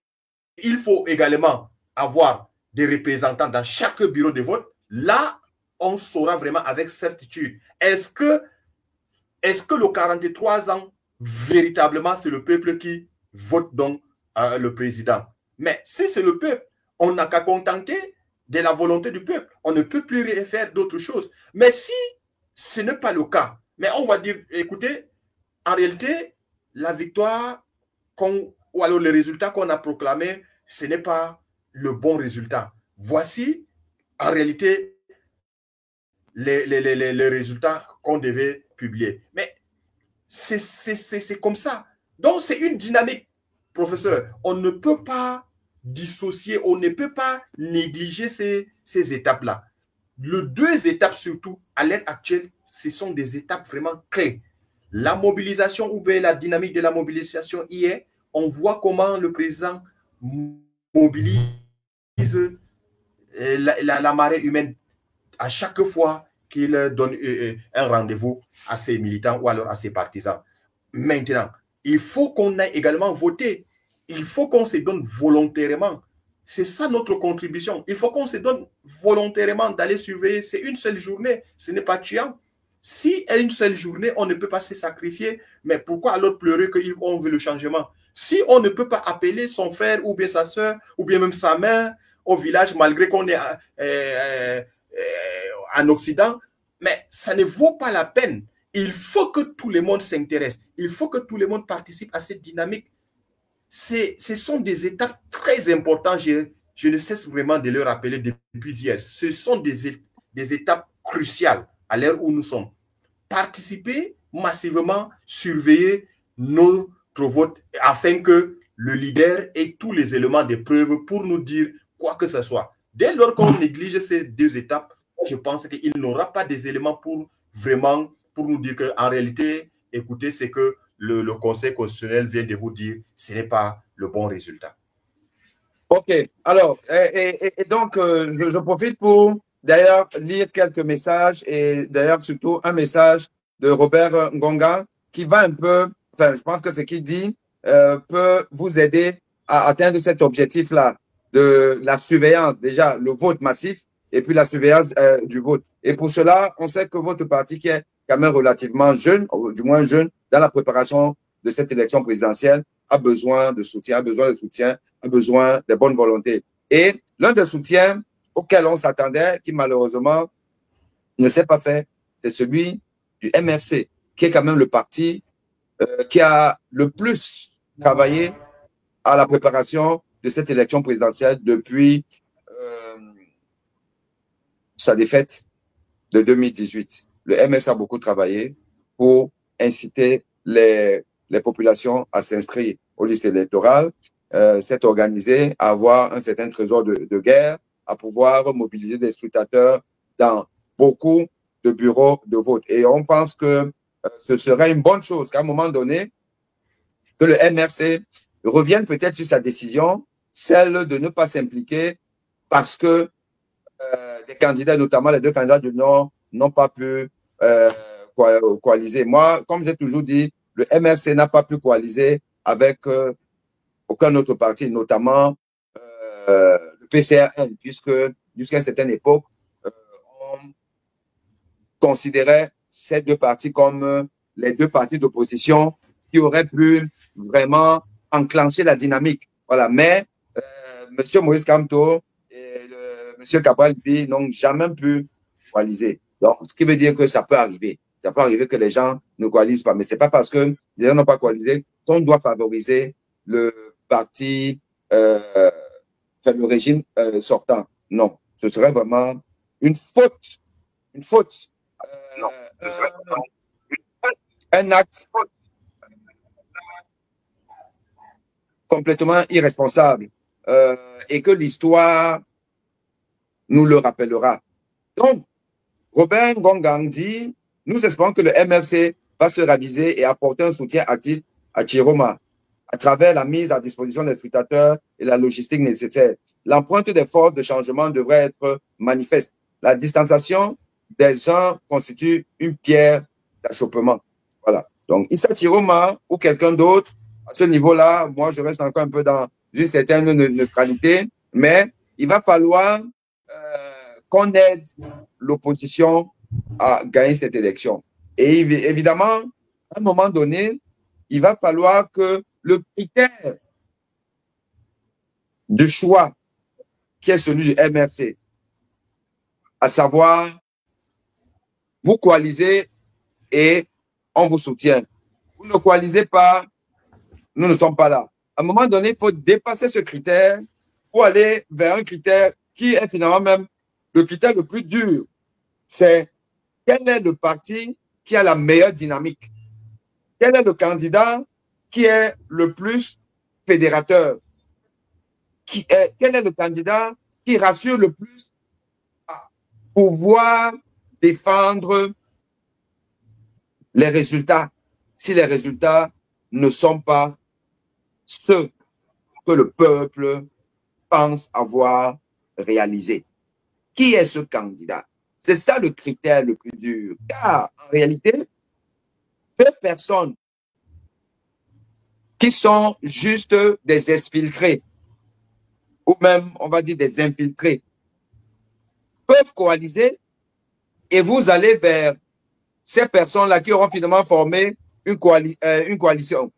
il faut également avoir des représentants dans chaque bureau de vote. Là, on saura vraiment avec certitude. Est-ce que le 43 ans, véritablement, c'est le peuple qui vote donc le président? Mais si c'est le peuple, on n'a qu'à contenter de la volonté du peuple. On ne peut plus faire d'autres choses. Mais si ce n'est pas le cas, mais on va dire, écoutez, en réalité, la victoire ou alors le résultat qu'on a proclamé, ce n'est pas le bon résultat. Voici, en réalité, les résultats qu'on devait publier. Mais c'est comme ça. Donc, c'est une dynamique. professeur, on ne peut pas dissocier, on ne peut pas négliger ces étapes-là. Les deux étapes surtout, à l'heure actuelle, ce sont des étapes vraiment clés. La mobilisation ou bien la dynamique de la mobilisation hier, on voit comment le président mobilise la marée humaine à chaque fois qu'il donne un rendez-vous à ses militants ou alors à ses partisans. Maintenant, il faut qu'on aille également voter. Il faut qu'on se donne volontairement. C'est ça notre contribution. Il faut qu'on se donne volontairement d'aller surveiller. C'est une seule journée. Ce n'est pas tuant. Si une seule journée, on ne peut pas se sacrifier, mais pourquoi alors pleurer qu'on veut le changement? Si on ne peut pas appeler son frère ou bien sa soeur ou bien même sa mère au village, malgré qu'on est en Occident, mais ça ne vaut pas la peine. Il faut que tout le monde s'intéresse. Il faut que tout le monde participe à cette dynamique. Ce sont des étapes très importantes. Je ne cesse vraiment de le rappeler depuis hier. Ce sont des étapes cruciales à l'heure où nous sommes. Participer massivement, surveiller notre vote afin que le leader ait tous les éléments de preuve pour nous dire quoi que ce soit. Dès lors qu'on néglige ces deux étapes, je pense qu'il n'aura pas des éléments pour vraiment pour nous dire qu'en réalité, écoutez, c'est que le Conseil constitutionnel vient de vous dire ce n'est pas le bon résultat. OK. Alors, et donc, je profite pour d'ailleurs lire quelques messages et d'ailleurs surtout un message de Robert Ngonga qui va un peu, enfin, je pense que ce qu'il dit peut vous aider à atteindre cet objectif-là de la surveillance, déjà le vote massif et puis la surveillance du vote. Et pour cela, on sait que votre parti qui est quand même relativement jeune, ou du moins jeune, dans la préparation de cette élection présidentielle, a besoin de soutien, a besoin de bonne volonté. Et l'un des soutiens auxquels on s'attendait, qui malheureusement ne s'est pas fait, c'est celui du MRC, qui est quand même le parti qui a le plus travaillé à la préparation de cette élection présidentielle depuis sa défaite de 2018. Le MS a beaucoup travaillé pour inciter les populations à s'inscrire aux listes électorales, s'être organisé, à avoir un certain trésor de guerre, à pouvoir mobiliser des scrutateurs dans beaucoup de bureaux de vote. Et on pense que ce serait une bonne chose qu'à un moment donné, que le MRC revienne peut-être sur sa décision, celle de ne pas s'impliquer parce que des candidats, notamment les deux candidats du Nord, n'ont pas pu coaliser. Moi, comme j'ai toujours dit, le MRC n'a pas pu coaliser avec aucun autre parti, notamment le PCRN, puisque jusqu'à une certaine époque, on considérait ces deux partis comme les deux partis d'opposition qui auraient pu vraiment enclencher la dynamique. Voilà. Mais M. Maurice Kamto et M. Cabral n'ont jamais pu coaliser. Donc, ce qui veut dire que ça peut arriver. Ça peut arriver que les gens ne coalisent pas. Mais ce n'est pas parce que les gens n'ont pas coalisé qu'on doit favoriser le parti, le régime sortant. Non, ce serait vraiment une faute. Une faute. Un acte complètement irresponsable. Et que l'histoire nous le rappellera. Donc, Robert Ngongang dit, nous espérons que le MRC va se raviser et apporter un soutien actif à Chiroma à travers la mise à disposition des scrutateurs et la logistique nécessaire. L'empreinte des forces de changement devrait être manifeste. La distanciation des uns constitue une pierre d'achoppement. Voilà. Donc, Issa Chiroma ou quelqu'un d'autre, à ce niveau-là, moi, je reste encore un peu dans une certaine neutralité, mais il va falloir qu'on aide l'opposition à gagner cette élection. Et évidemment, à un moment donné, il va falloir que le critère de choix qui est celui du MRC, à savoir, vous coalisez et on vous soutient. Vous ne coalisez pas, nous ne sommes pas là. À un moment donné, il faut dépasser ce critère pour aller vers un critère qui est finalement même le critère le plus dur. C'est quel est le parti qui a la meilleure dynamique? Quel est le candidat qui est le plus fédérateur? Quel est le candidat qui rassure le plus à pouvoir défendre les résultats si les résultats ne sont pas ceux que le peuple pense avoir réalisés? Qui est ce candidat? C'est ça le critère le plus dur. Car en réalité, deux personnes qui sont juste des exfiltrés, ou même, on va dire, des infiltrés, peuvent coaliser et vous allez vers ces personnes-là qui auront finalement formé une coalition.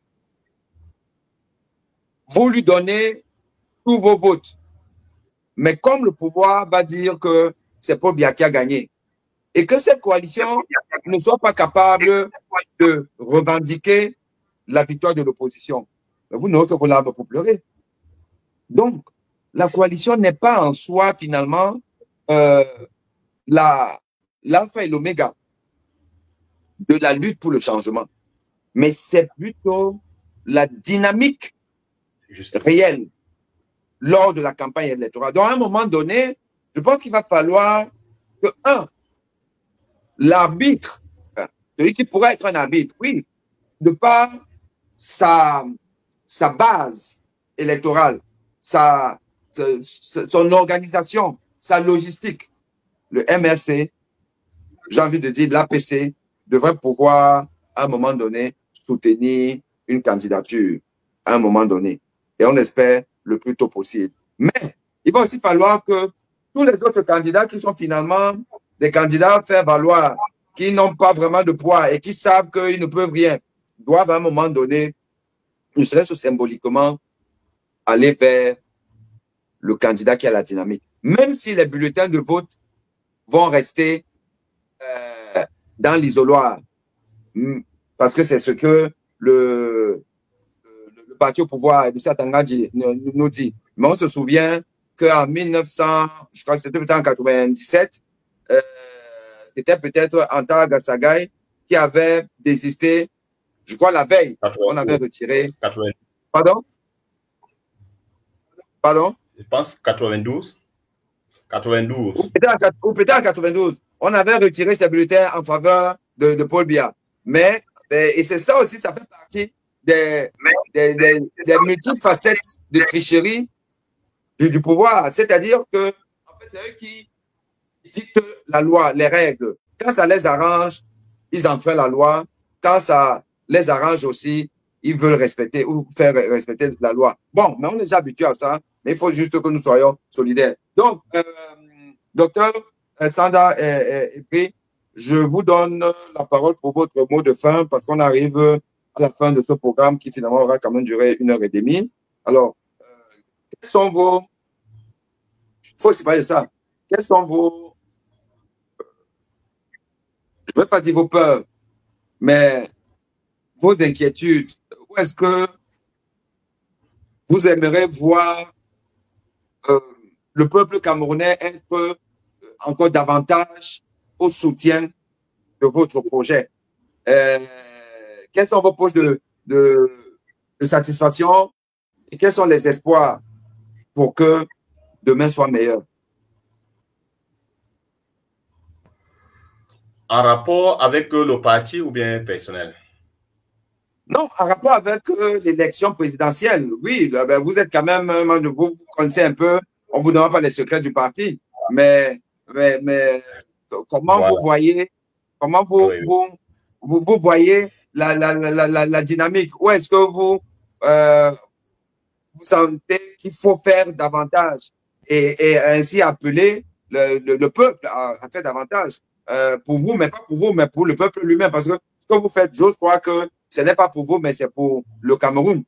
Vous lui donnez tous vos votes. Mais comme le pouvoir va dire que c'est Paul Biya qui a gagné et que cette coalition ne soit pas capable de revendiquer la victoire de l'opposition, vous n'aurez que vos larmes pour pleurer. Donc, la coalition n'est pas en soi, finalement, l'alpha et l'oméga de la lutte pour le changement. Mais c'est plutôt la dynamique réelle lors de la campagne électorale. Donc, à un moment donné, je pense qu'il va falloir que, l'arbitre, celui qui pourrait être un arbitre, oui, de par sa base électorale, son organisation, sa logistique, le MRC, j'ai envie de dire l'APC, devrait pouvoir, à un moment donné, soutenir une candidature, à un moment donné. Et on espère le plus tôt possible. Mais il va aussi falloir que tous les autres candidats qui sont finalement des candidats à faire valoir, qui n'ont pas vraiment de poids et qui savent qu'ils ne peuvent rien, doivent à un moment donné, ne serait-ce symboliquement, aller vers le candidat qui a la dynamique. Même si les bulletins de vote vont rester dans l'isoloir, parce que c'est ce que le parti au pouvoir, M. Atangadji, nous dit. Mais on se souvient qu'en 1900, je crois que c'était peut-être en 97, c'était peut-être Anta Gasagay qui avait désisté, je crois la veille, 92. On avait retiré. 92. Pardon? Pardon? Je pense 92. 92. Ou peut-être en 92. On avait retiré ces bulletins en faveur de Paul Biya. Mais, et c'est ça aussi, ça fait partie des multiples facettes de tricherie du pouvoir. C'est-à-dire que, en fait, c'est eux qui dictent la loi, les règles. Quand ça les arrange, ils enfreignent la loi. Quand ça les arrange aussi, ils veulent respecter ou faire respecter la loi. Bon, mais on est déjà habitué à ça, mais il faut juste que nous soyons solidaires. Donc, docteur Sanda Epri, je vous donne la parole pour votre mot de fin parce qu'on arrive à la fin de ce programme qui finalement aura quand même duré 1h30. Alors, quels sont vos... Il faut aussi parler de ça. Quels sont vos... Je ne vais pas dire vos peurs, mais vos inquiétudes. Où est-ce que vous aimeriez voir le peuple camerounais être encore davantage au soutien de votre projet? Quelles sont vos poches de satisfaction et quels sont les espoirs pour que demain soit meilleur? En rapport avec le parti ou bien personnel? Non, en rapport avec l'élection présidentielle, oui, ben, vous êtes quand même, vous connaissez un peu, on ne vous demande pas les secrets du parti, mais comment vous voyez, comment vous voyez la dynamique? Où est-ce que vous sentez qu'il faut faire davantage et ainsi appeler le peuple à faire davantage pour vous, mais pas pour vous, mais pour le peuple lui-même, parce que ce que vous faites, je crois que ce n'est pas pour vous, mais c'est pour le Cameroun.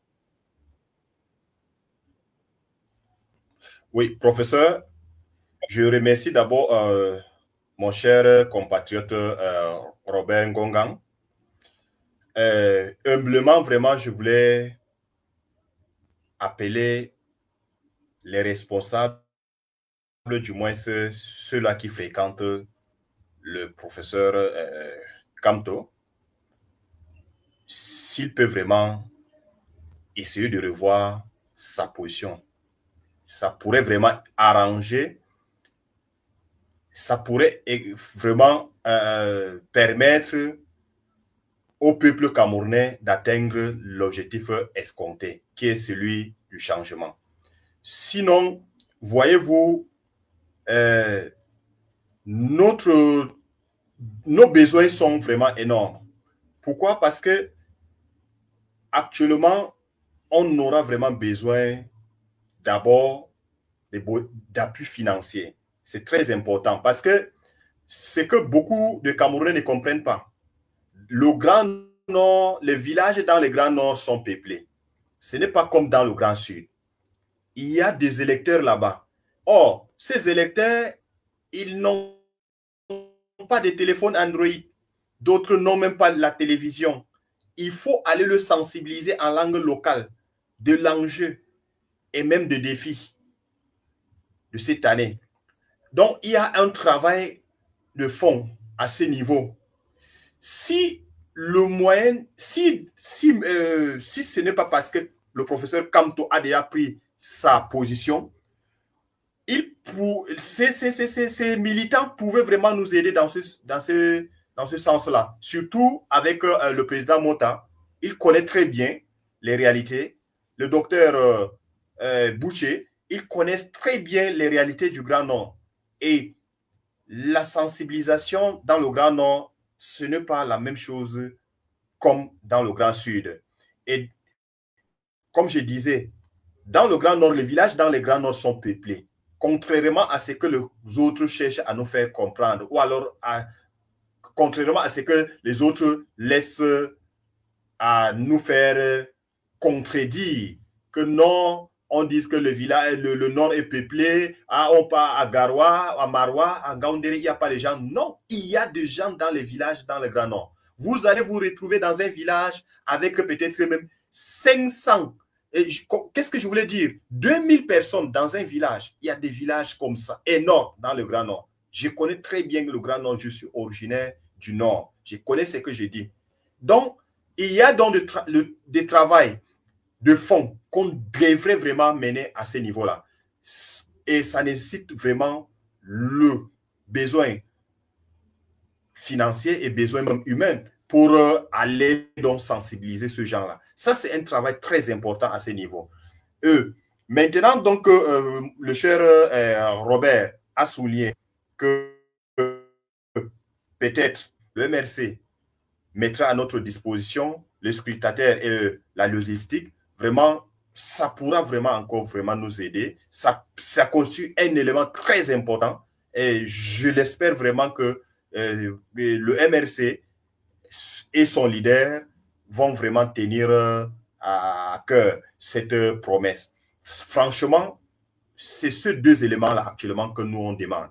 Oui, professeur, je remercie d'abord mon cher compatriote Robert Ngongang. Humblement, vraiment, je voulais appeler les responsables, du moins ceux-là qui fréquentent le professeur Kamto, s'il peut vraiment essayer de revoir sa position. Ça pourrait vraiment arranger, ça pourrait vraiment permettre au peuple camerounais d'atteindre l'objectif escompté, qui est celui du changement. Sinon, voyez-vous, nos besoins sont vraiment énormes. Pourquoi? Parce que actuellement, on aura vraiment besoin d'abord d'appui financier. C'est très important parce que ce que beaucoup de Camerounais ne comprennent pas, le Grand Nord, les villages dans le Grand Nord sont peuplés. Ce n'est pas comme dans le Grand Sud. Il y a des électeurs là-bas. Or, ces électeurs, ils n'ont pas de téléphone Android. D'autres n'ont même pas la télévision. Il faut aller le sensibiliser en langue locale de l'enjeu et même des défis de cette année. Donc, il y a un travail de fond à ce niveau. Si le moyen, si ce n'est pas parce que le professeur Kamto a déjà pris sa position, ces militants pouvaient vraiment nous aider dans ce sens-là. Surtout avec le président Mota. Il connaît très bien les réalités. Le docteur Boucher, ils connaissent très bien les réalités du Grand Nord. Et la sensibilisation dans le Grand Nord, ce n'est pas la même chose comme dans le Grand Sud. Et comme je disais, dans le Grand Nord, les villages dans le Grand Nord sont peuplés, contrairement à ce que les autres cherchent à nous faire comprendre, ou alors contrairement à ce que les autres laissent à nous faire contredire, que non, on dit que le village, le nord est peuplé, on part à Garoua, à Maroua, à Gaoundéré, il n'y a pas de gens. Non, il y a des gens dans les villages dans le Grand Nord. Vous allez vous retrouver dans un village avec peut-être même 500. Qu'est-ce que je voulais dire? 2000 personnes dans un village. Il y a des villages comme ça, énormes dans le Grand Nord. Je connais très bien le Grand Nord, je suis originaire du Nord. Je connais ce que je dis. Donc, il y a donc des travail de fond qu'on devrait vraiment mener à ce niveau-là. Et ça nécessite vraiment le besoin financier et besoin même humain pour aller donc sensibiliser ce genre-là. Ça, c'est un travail très important à ce niveau. Maintenant, donc, le cher Robert a souligné que peut-être le MRC mettra à notre disposition les scrutateurs et la logistique. Vraiment, ça pourra vraiment encore vraiment nous aider. Ça constitue un élément très important et je l'espère vraiment que le MRC et son leader vont vraiment tenir à cœur cette promesse. Franchement, c'est ces deux éléments-là actuellement que nous on demande.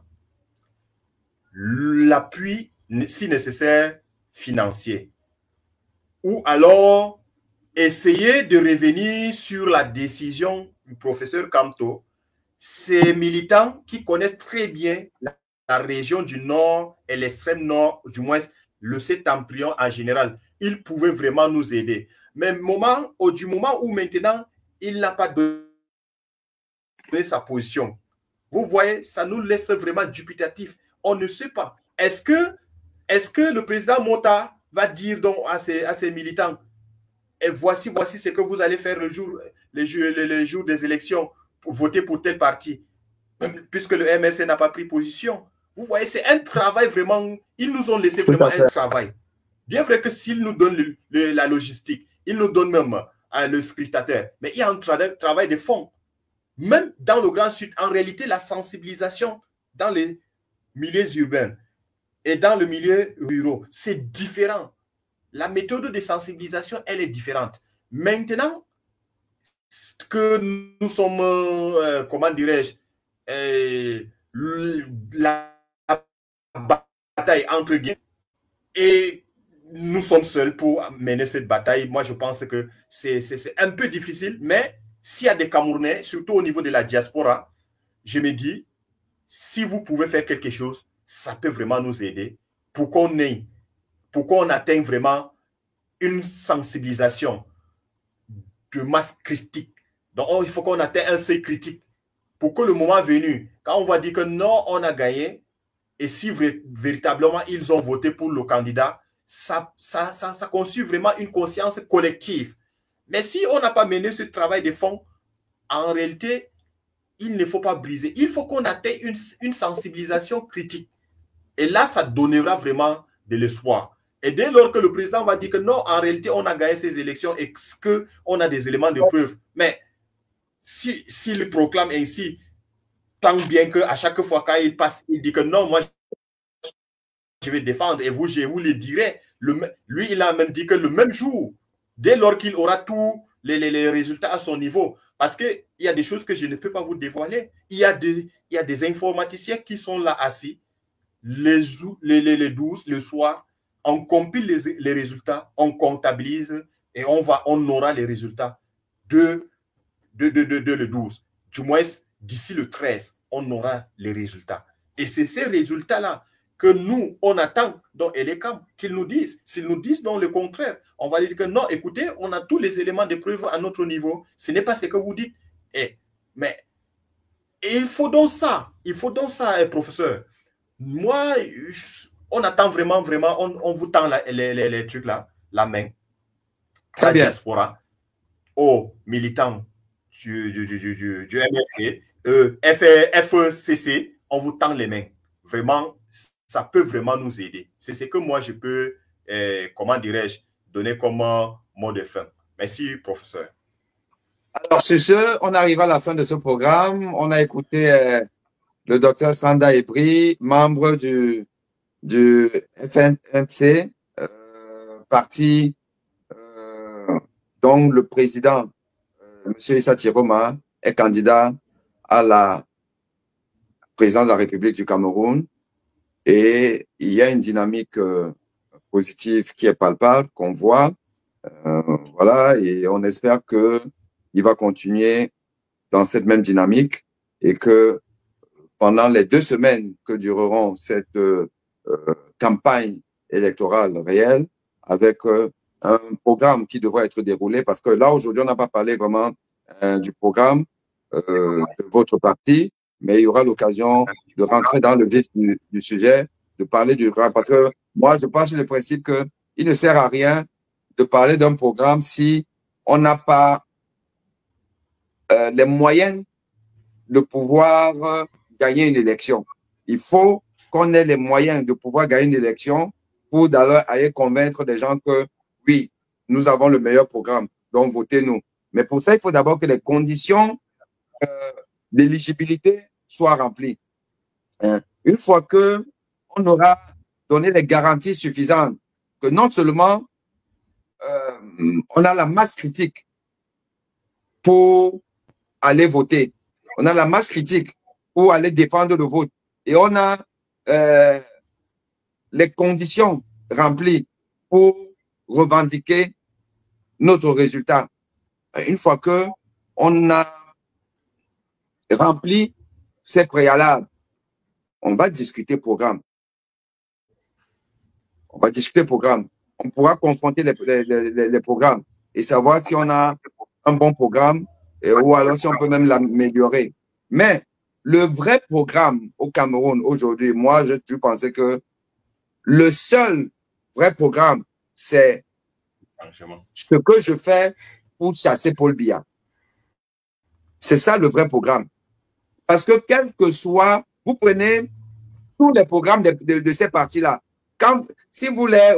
L'appui, si nécessaire, financier. Ou alors essayer de revenir sur la décision du professeur Kamto. Ces militants qui connaissent très bien la région du Nord et l'extrême Nord, du moins le septentrion en général, ils pouvaient vraiment nous aider. Mais du moment où maintenant, il n'a pas donné sa position, vous voyez, ça nous laisse vraiment dubitatif. On ne sait pas. Est-ce que le président Mota va dire donc à ses militants, et voici ce que vous allez faire le jour des élections pour voter pour tel parti, puisque le MRC n'a pas pris position. Vous voyez, c'est un travail vraiment, ils nous ont laissé vraiment un travail. Bien vrai que s'ils nous donnent la logistique, ils nous donnent même le scrutateur, mais il y a un travail de fond. Même dans le Grand Sud, en réalité, la sensibilisation dans les milieux urbains et dans le milieu rural, c'est différent. La méthode de sensibilisation, elle est différente. Maintenant que nous sommes, comment dirais-je, la bataille entre guillemets, et nous sommes seuls pour mener cette bataille. Moi, je pense que c'est un peu difficile, mais s'il y a des Camerounais, surtout au niveau de la diaspora, je me dis, si vous pouvez faire quelque chose, ça peut vraiment nous aider pour qu'on atteigne vraiment une sensibilisation de masse critique. Donc, il faut qu'on atteigne un seuil critique pour que le moment venu, quand on va dire que non, on a gagné, et si véritablement ils ont voté pour le candidat, ça constitue vraiment une conscience collective. Mais si on n'a pas mené ce travail de fond, en réalité, il ne faut pas briser. Il faut qu'on atteigne une sensibilisation critique. Et là, ça donnera vraiment de l'espoir. Et dès lors que le président va dire que non, en réalité, on a gagné ces élections et qu'on a des éléments de preuve. Mais s'il proclame ainsi, tant bien qu'à chaque fois quand il passe, il dit que non, moi, je vais défendre et je vous le dirai. Lui, il a même dit que le même jour, dès lors qu'il aura tous les résultats à son niveau, parce qu'il y a des choses que je ne peux pas vous dévoiler. Il y a des informaticiens qui sont là assis, les 12, le soir, on compile les résultats, on comptabilise et on aura les résultats de le 12. Du moins, d'ici le 13, on aura les résultats. Et c'est ces résultats-là que nous, on attend dans Elecam, qu'ils nous disent. S'ils nous disent dans le contraire, on va dire que non, écoutez, on a tous les éléments de preuve à notre niveau. Ce n'est pas ce que vous dites. Mais il faut donc ça, professeur. Moi, on attend vraiment, on vous tend les trucs là, la main. Très bien. Diaspora, aux militants du MRC, FCC, on vous tend les mains. Vraiment, ça peut vraiment nous aider. C'est ce que moi, je peux, comment dirais-je, donner comme mot de fin. Merci, professeur. Alors, sur ce, on arrive à la fin de ce programme. On a écouté le docteur Sanda Ebri, membre du FNC, parti dont le président, M. Issa Chiroma, est candidat à la présidence de la République du Cameroun. Et il y a une dynamique positive qui est palpable, qu'on voit. Voilà, et on espère qu'il va continuer dans cette même dynamique et que pendant les 2 semaines que dureront cette campagne électorale réelle, avec un programme qui devra être déroulé, parce que là, aujourd'hui, on n'a pas parlé vraiment du programme de votre parti, mais il y aura l'occasion de rentrer dans le vif du sujet, de parler du programme, parce que moi, je pars sur le principe qu'il ne sert à rien de parler d'un programme si on n'a pas les moyens de pouvoir gagner une élection. Il faut qu'on ait les moyens de pouvoir gagner une élection pour d'ailleurs aller convaincre des gens que oui, nous avons le meilleur programme, donc votez-nous. Mais pour ça, il faut d'abord que les conditions d'éligibilité soient remplies. Une fois que on aura donné les garanties suffisantes, que non seulement on a la masse critique pour aller voter, on a la masse critique pour aller défendre le vote, et on a les conditions remplies pour revendiquer notre résultat. Une fois que on a rempli ces préalables, on va discuter programme. On va discuter programme. On pourra confronter les programmes et savoir si on a un bon programme ou alors si on peut même l'améliorer. Mais le vrai programme au Cameroun aujourd'hui, moi, je pensais que le seul vrai programme, c'est ce que je fais pour chasser Paul Biya. C'est ça le vrai programme. Parce que quel que soit, vous prenez tous les programmes de ces partis-là, si vous les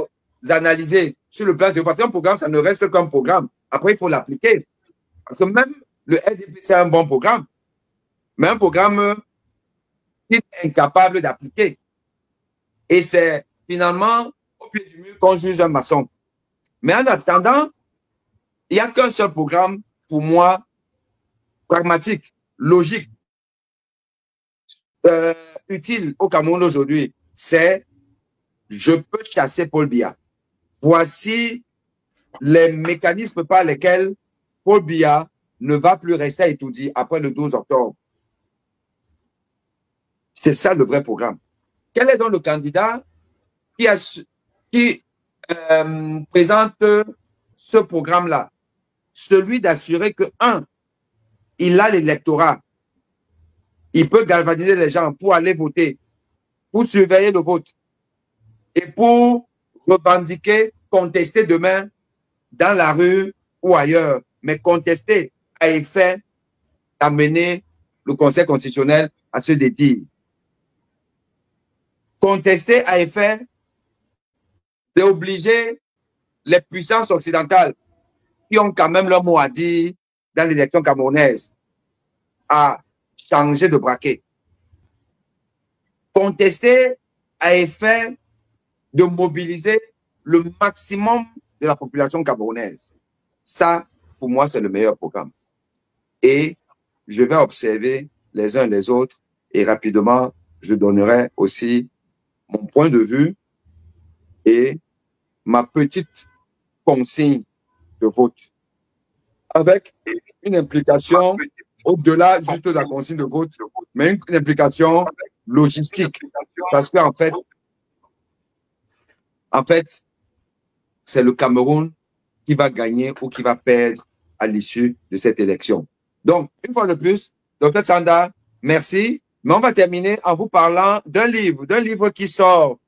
analysez sur le plan de un programme, ça ne reste qu'un programme. Après, il faut l'appliquer. Parce que même le RDP, c'est un bon programme, mais un programme qui est incapable d'appliquer. Et c'est finalement au pied du mur qu'on juge un maçon. Mais en attendant, il n'y a qu'un seul programme, pour moi, pragmatique, logique, utile au Cameroun aujourd'hui, c'est je peux chasser Paul Biya. Voici les mécanismes par lesquels Paul Biya ne va plus rester étourdi après le 12 octobre. C'est ça le vrai programme. Quel est donc le candidat qui présente ce programme-là? celui d'assurer que, un, il a l'électorat. Il peut galvaniser les gens pour aller voter, pour surveiller le vote et pour revendiquer, contester demain dans la rue ou ailleurs, mais contester à effet d'amener le Conseil constitutionnel à se dédire. Contester à effet d'obliger les puissances occidentales qui ont quand même leur mot à dire dans l'élection camerounaise à changer de braquet. Contester à effet de mobiliser le maximum de la population camerounaise. Ça, pour moi, c'est le meilleur programme. Et je vais observer les uns les autres et rapidement, je donnerai aussi mon point de vue et ma petite consigne de vote avec une implication au-delà juste de la consigne de vote, mais une implication logistique. Parce qu'en fait, c'est le Cameroun qui va gagner ou qui va perdre à l'issue de cette élection. Donc, une fois de plus, Dr Sanda, merci. Mais on va terminer en vous parlant d'un livre qui sort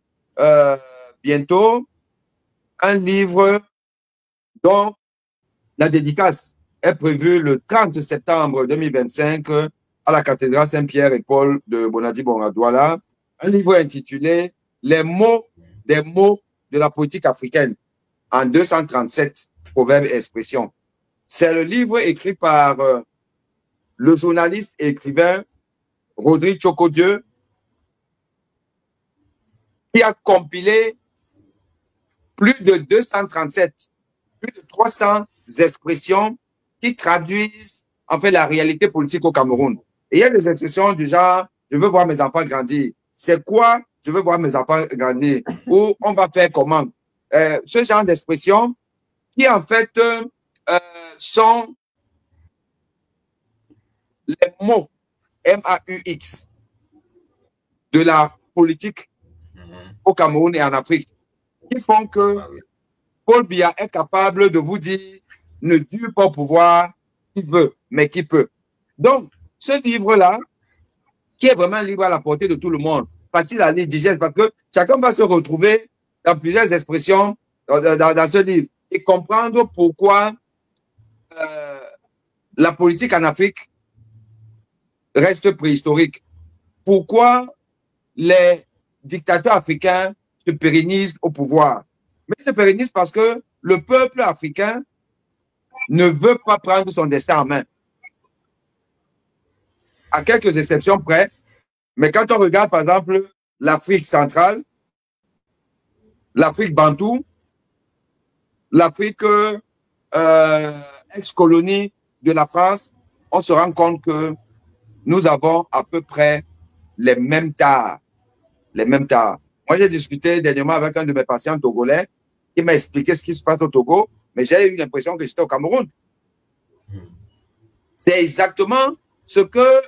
bientôt, un livre dont la dédicace est prévue le 30 septembre 2025 à la cathédrale Saint-Pierre et Paul de Bonadi-Bonadouala, un livre intitulé « Les mots des mots de la politique africaine » en 237 proverbes et expressions. C'est le livre écrit par le journaliste et écrivain Rodrigue Chokodieu, qui a compilé plus de 237, plus de 300 expressions qui traduisent en fait la réalité politique au Cameroun. Et il y a des expressions du genre « je veux voir mes enfants grandir ». C'est quoi « je veux voir mes enfants grandir » ou « on va faire comment ». Ce genre d'expressions qui en fait sont les mots M-A-U-X de la politique au Cameroun et en Afrique, qui font que Paul Biya est capable de vous dire ne dure pas au pouvoir qui veut, mais qui peut. Donc, ce livre-là, qui est vraiment un livre à la portée de tout le monde, facile à lire, digeste, parce que chacun va se retrouver dans plusieurs expressions dans ce livre et comprendre pourquoi la politique en Afrique reste préhistorique. Pourquoi les dictateurs africains se pérennisent au pouvoir. Mais ils se pérennisent parce que le peuple africain ne veut pas prendre son destin en main. À quelques exceptions près, mais quand on regarde par exemple l'Afrique centrale, l'Afrique bantoue, l'Afrique ex-colonie de la France, on se rend compte que nous avons à peu près les mêmes tares. Les mêmes tares. Moi, j'ai discuté dernièrement avec un de mes patients togolais qui m'a expliqué ce qui se passe au Togo, mais j'ai eu l'impression que j'étais au Cameroun. C'est exactement ce que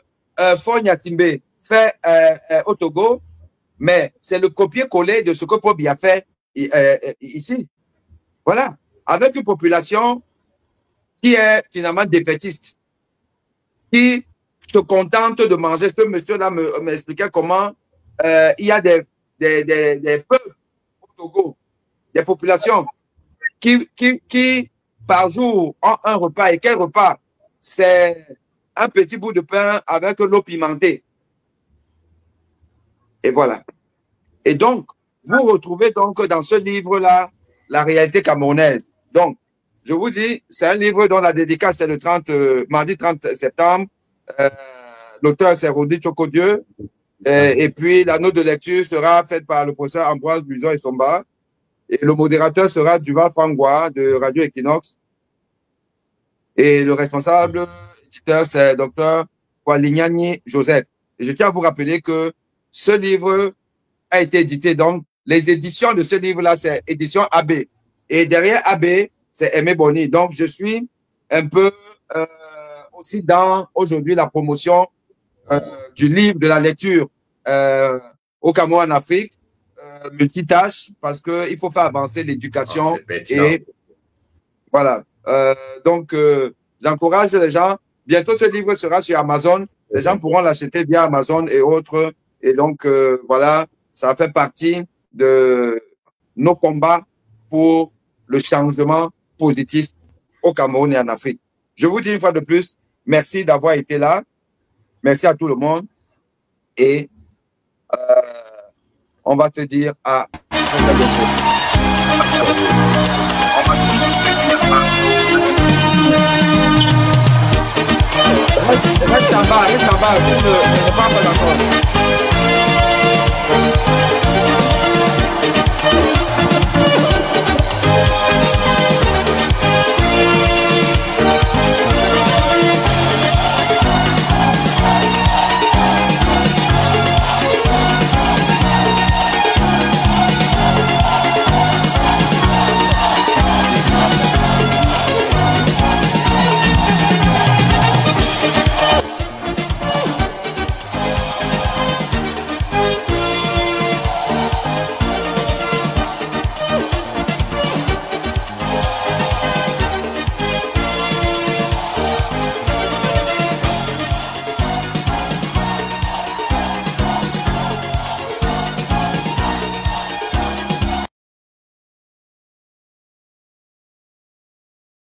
Faure Gnassingbé fait au Togo, mais c'est le copier-coller de ce que Paul Biya fait ici. Voilà. Avec une population qui est finalement défaitiste, qui se contente de manger. Ce monsieur-là m'expliquait comment il y a des peuples au Togo, des populations qui par jour ont un repas. Et quel repas? C'est un petit bout de pain avec l'eau pimentée. Et voilà. Et donc, vous retrouvez donc dans ce livre-là la réalité camerounaise. Donc, je vous dis, c'est un livre dont la dédicace est le mardi 30 septembre. L'auteur, c'est Rodrigue Chokodieu. Et puis, la note de lecture sera faite par le professeur Ambroise Buison et Somba. Et le modérateur sera Duval Fangwa de Radio Equinox. Et le responsable éditeur, c'est Dr Walignani Joseph. Et je tiens à vous rappeler que ce livre a été édité. Donc, les éditions de ce livre-là, c'est édition AB. Et derrière AB, c'est Aimé Boni. Donc, je suis un peu aussi dans aujourd'hui la promotion du livre, de la lecture au Cameroun, en Afrique, multitâche, parce qu'il faut faire avancer l'éducation. Et voilà. Donc, j'encourage les gens. Bientôt, ce livre sera sur Amazon. Les gens pourront l'acheter via Amazon et autres. Et donc, voilà, ça fait partie de nos combats pour le changement positif au Cameroun et en Afrique. Je vous dis une fois de plus, merci d'avoir été là. Merci à tout le monde. Et on va te dire à très bientôt. Reste en bas, reste en bas. Ne pas encore.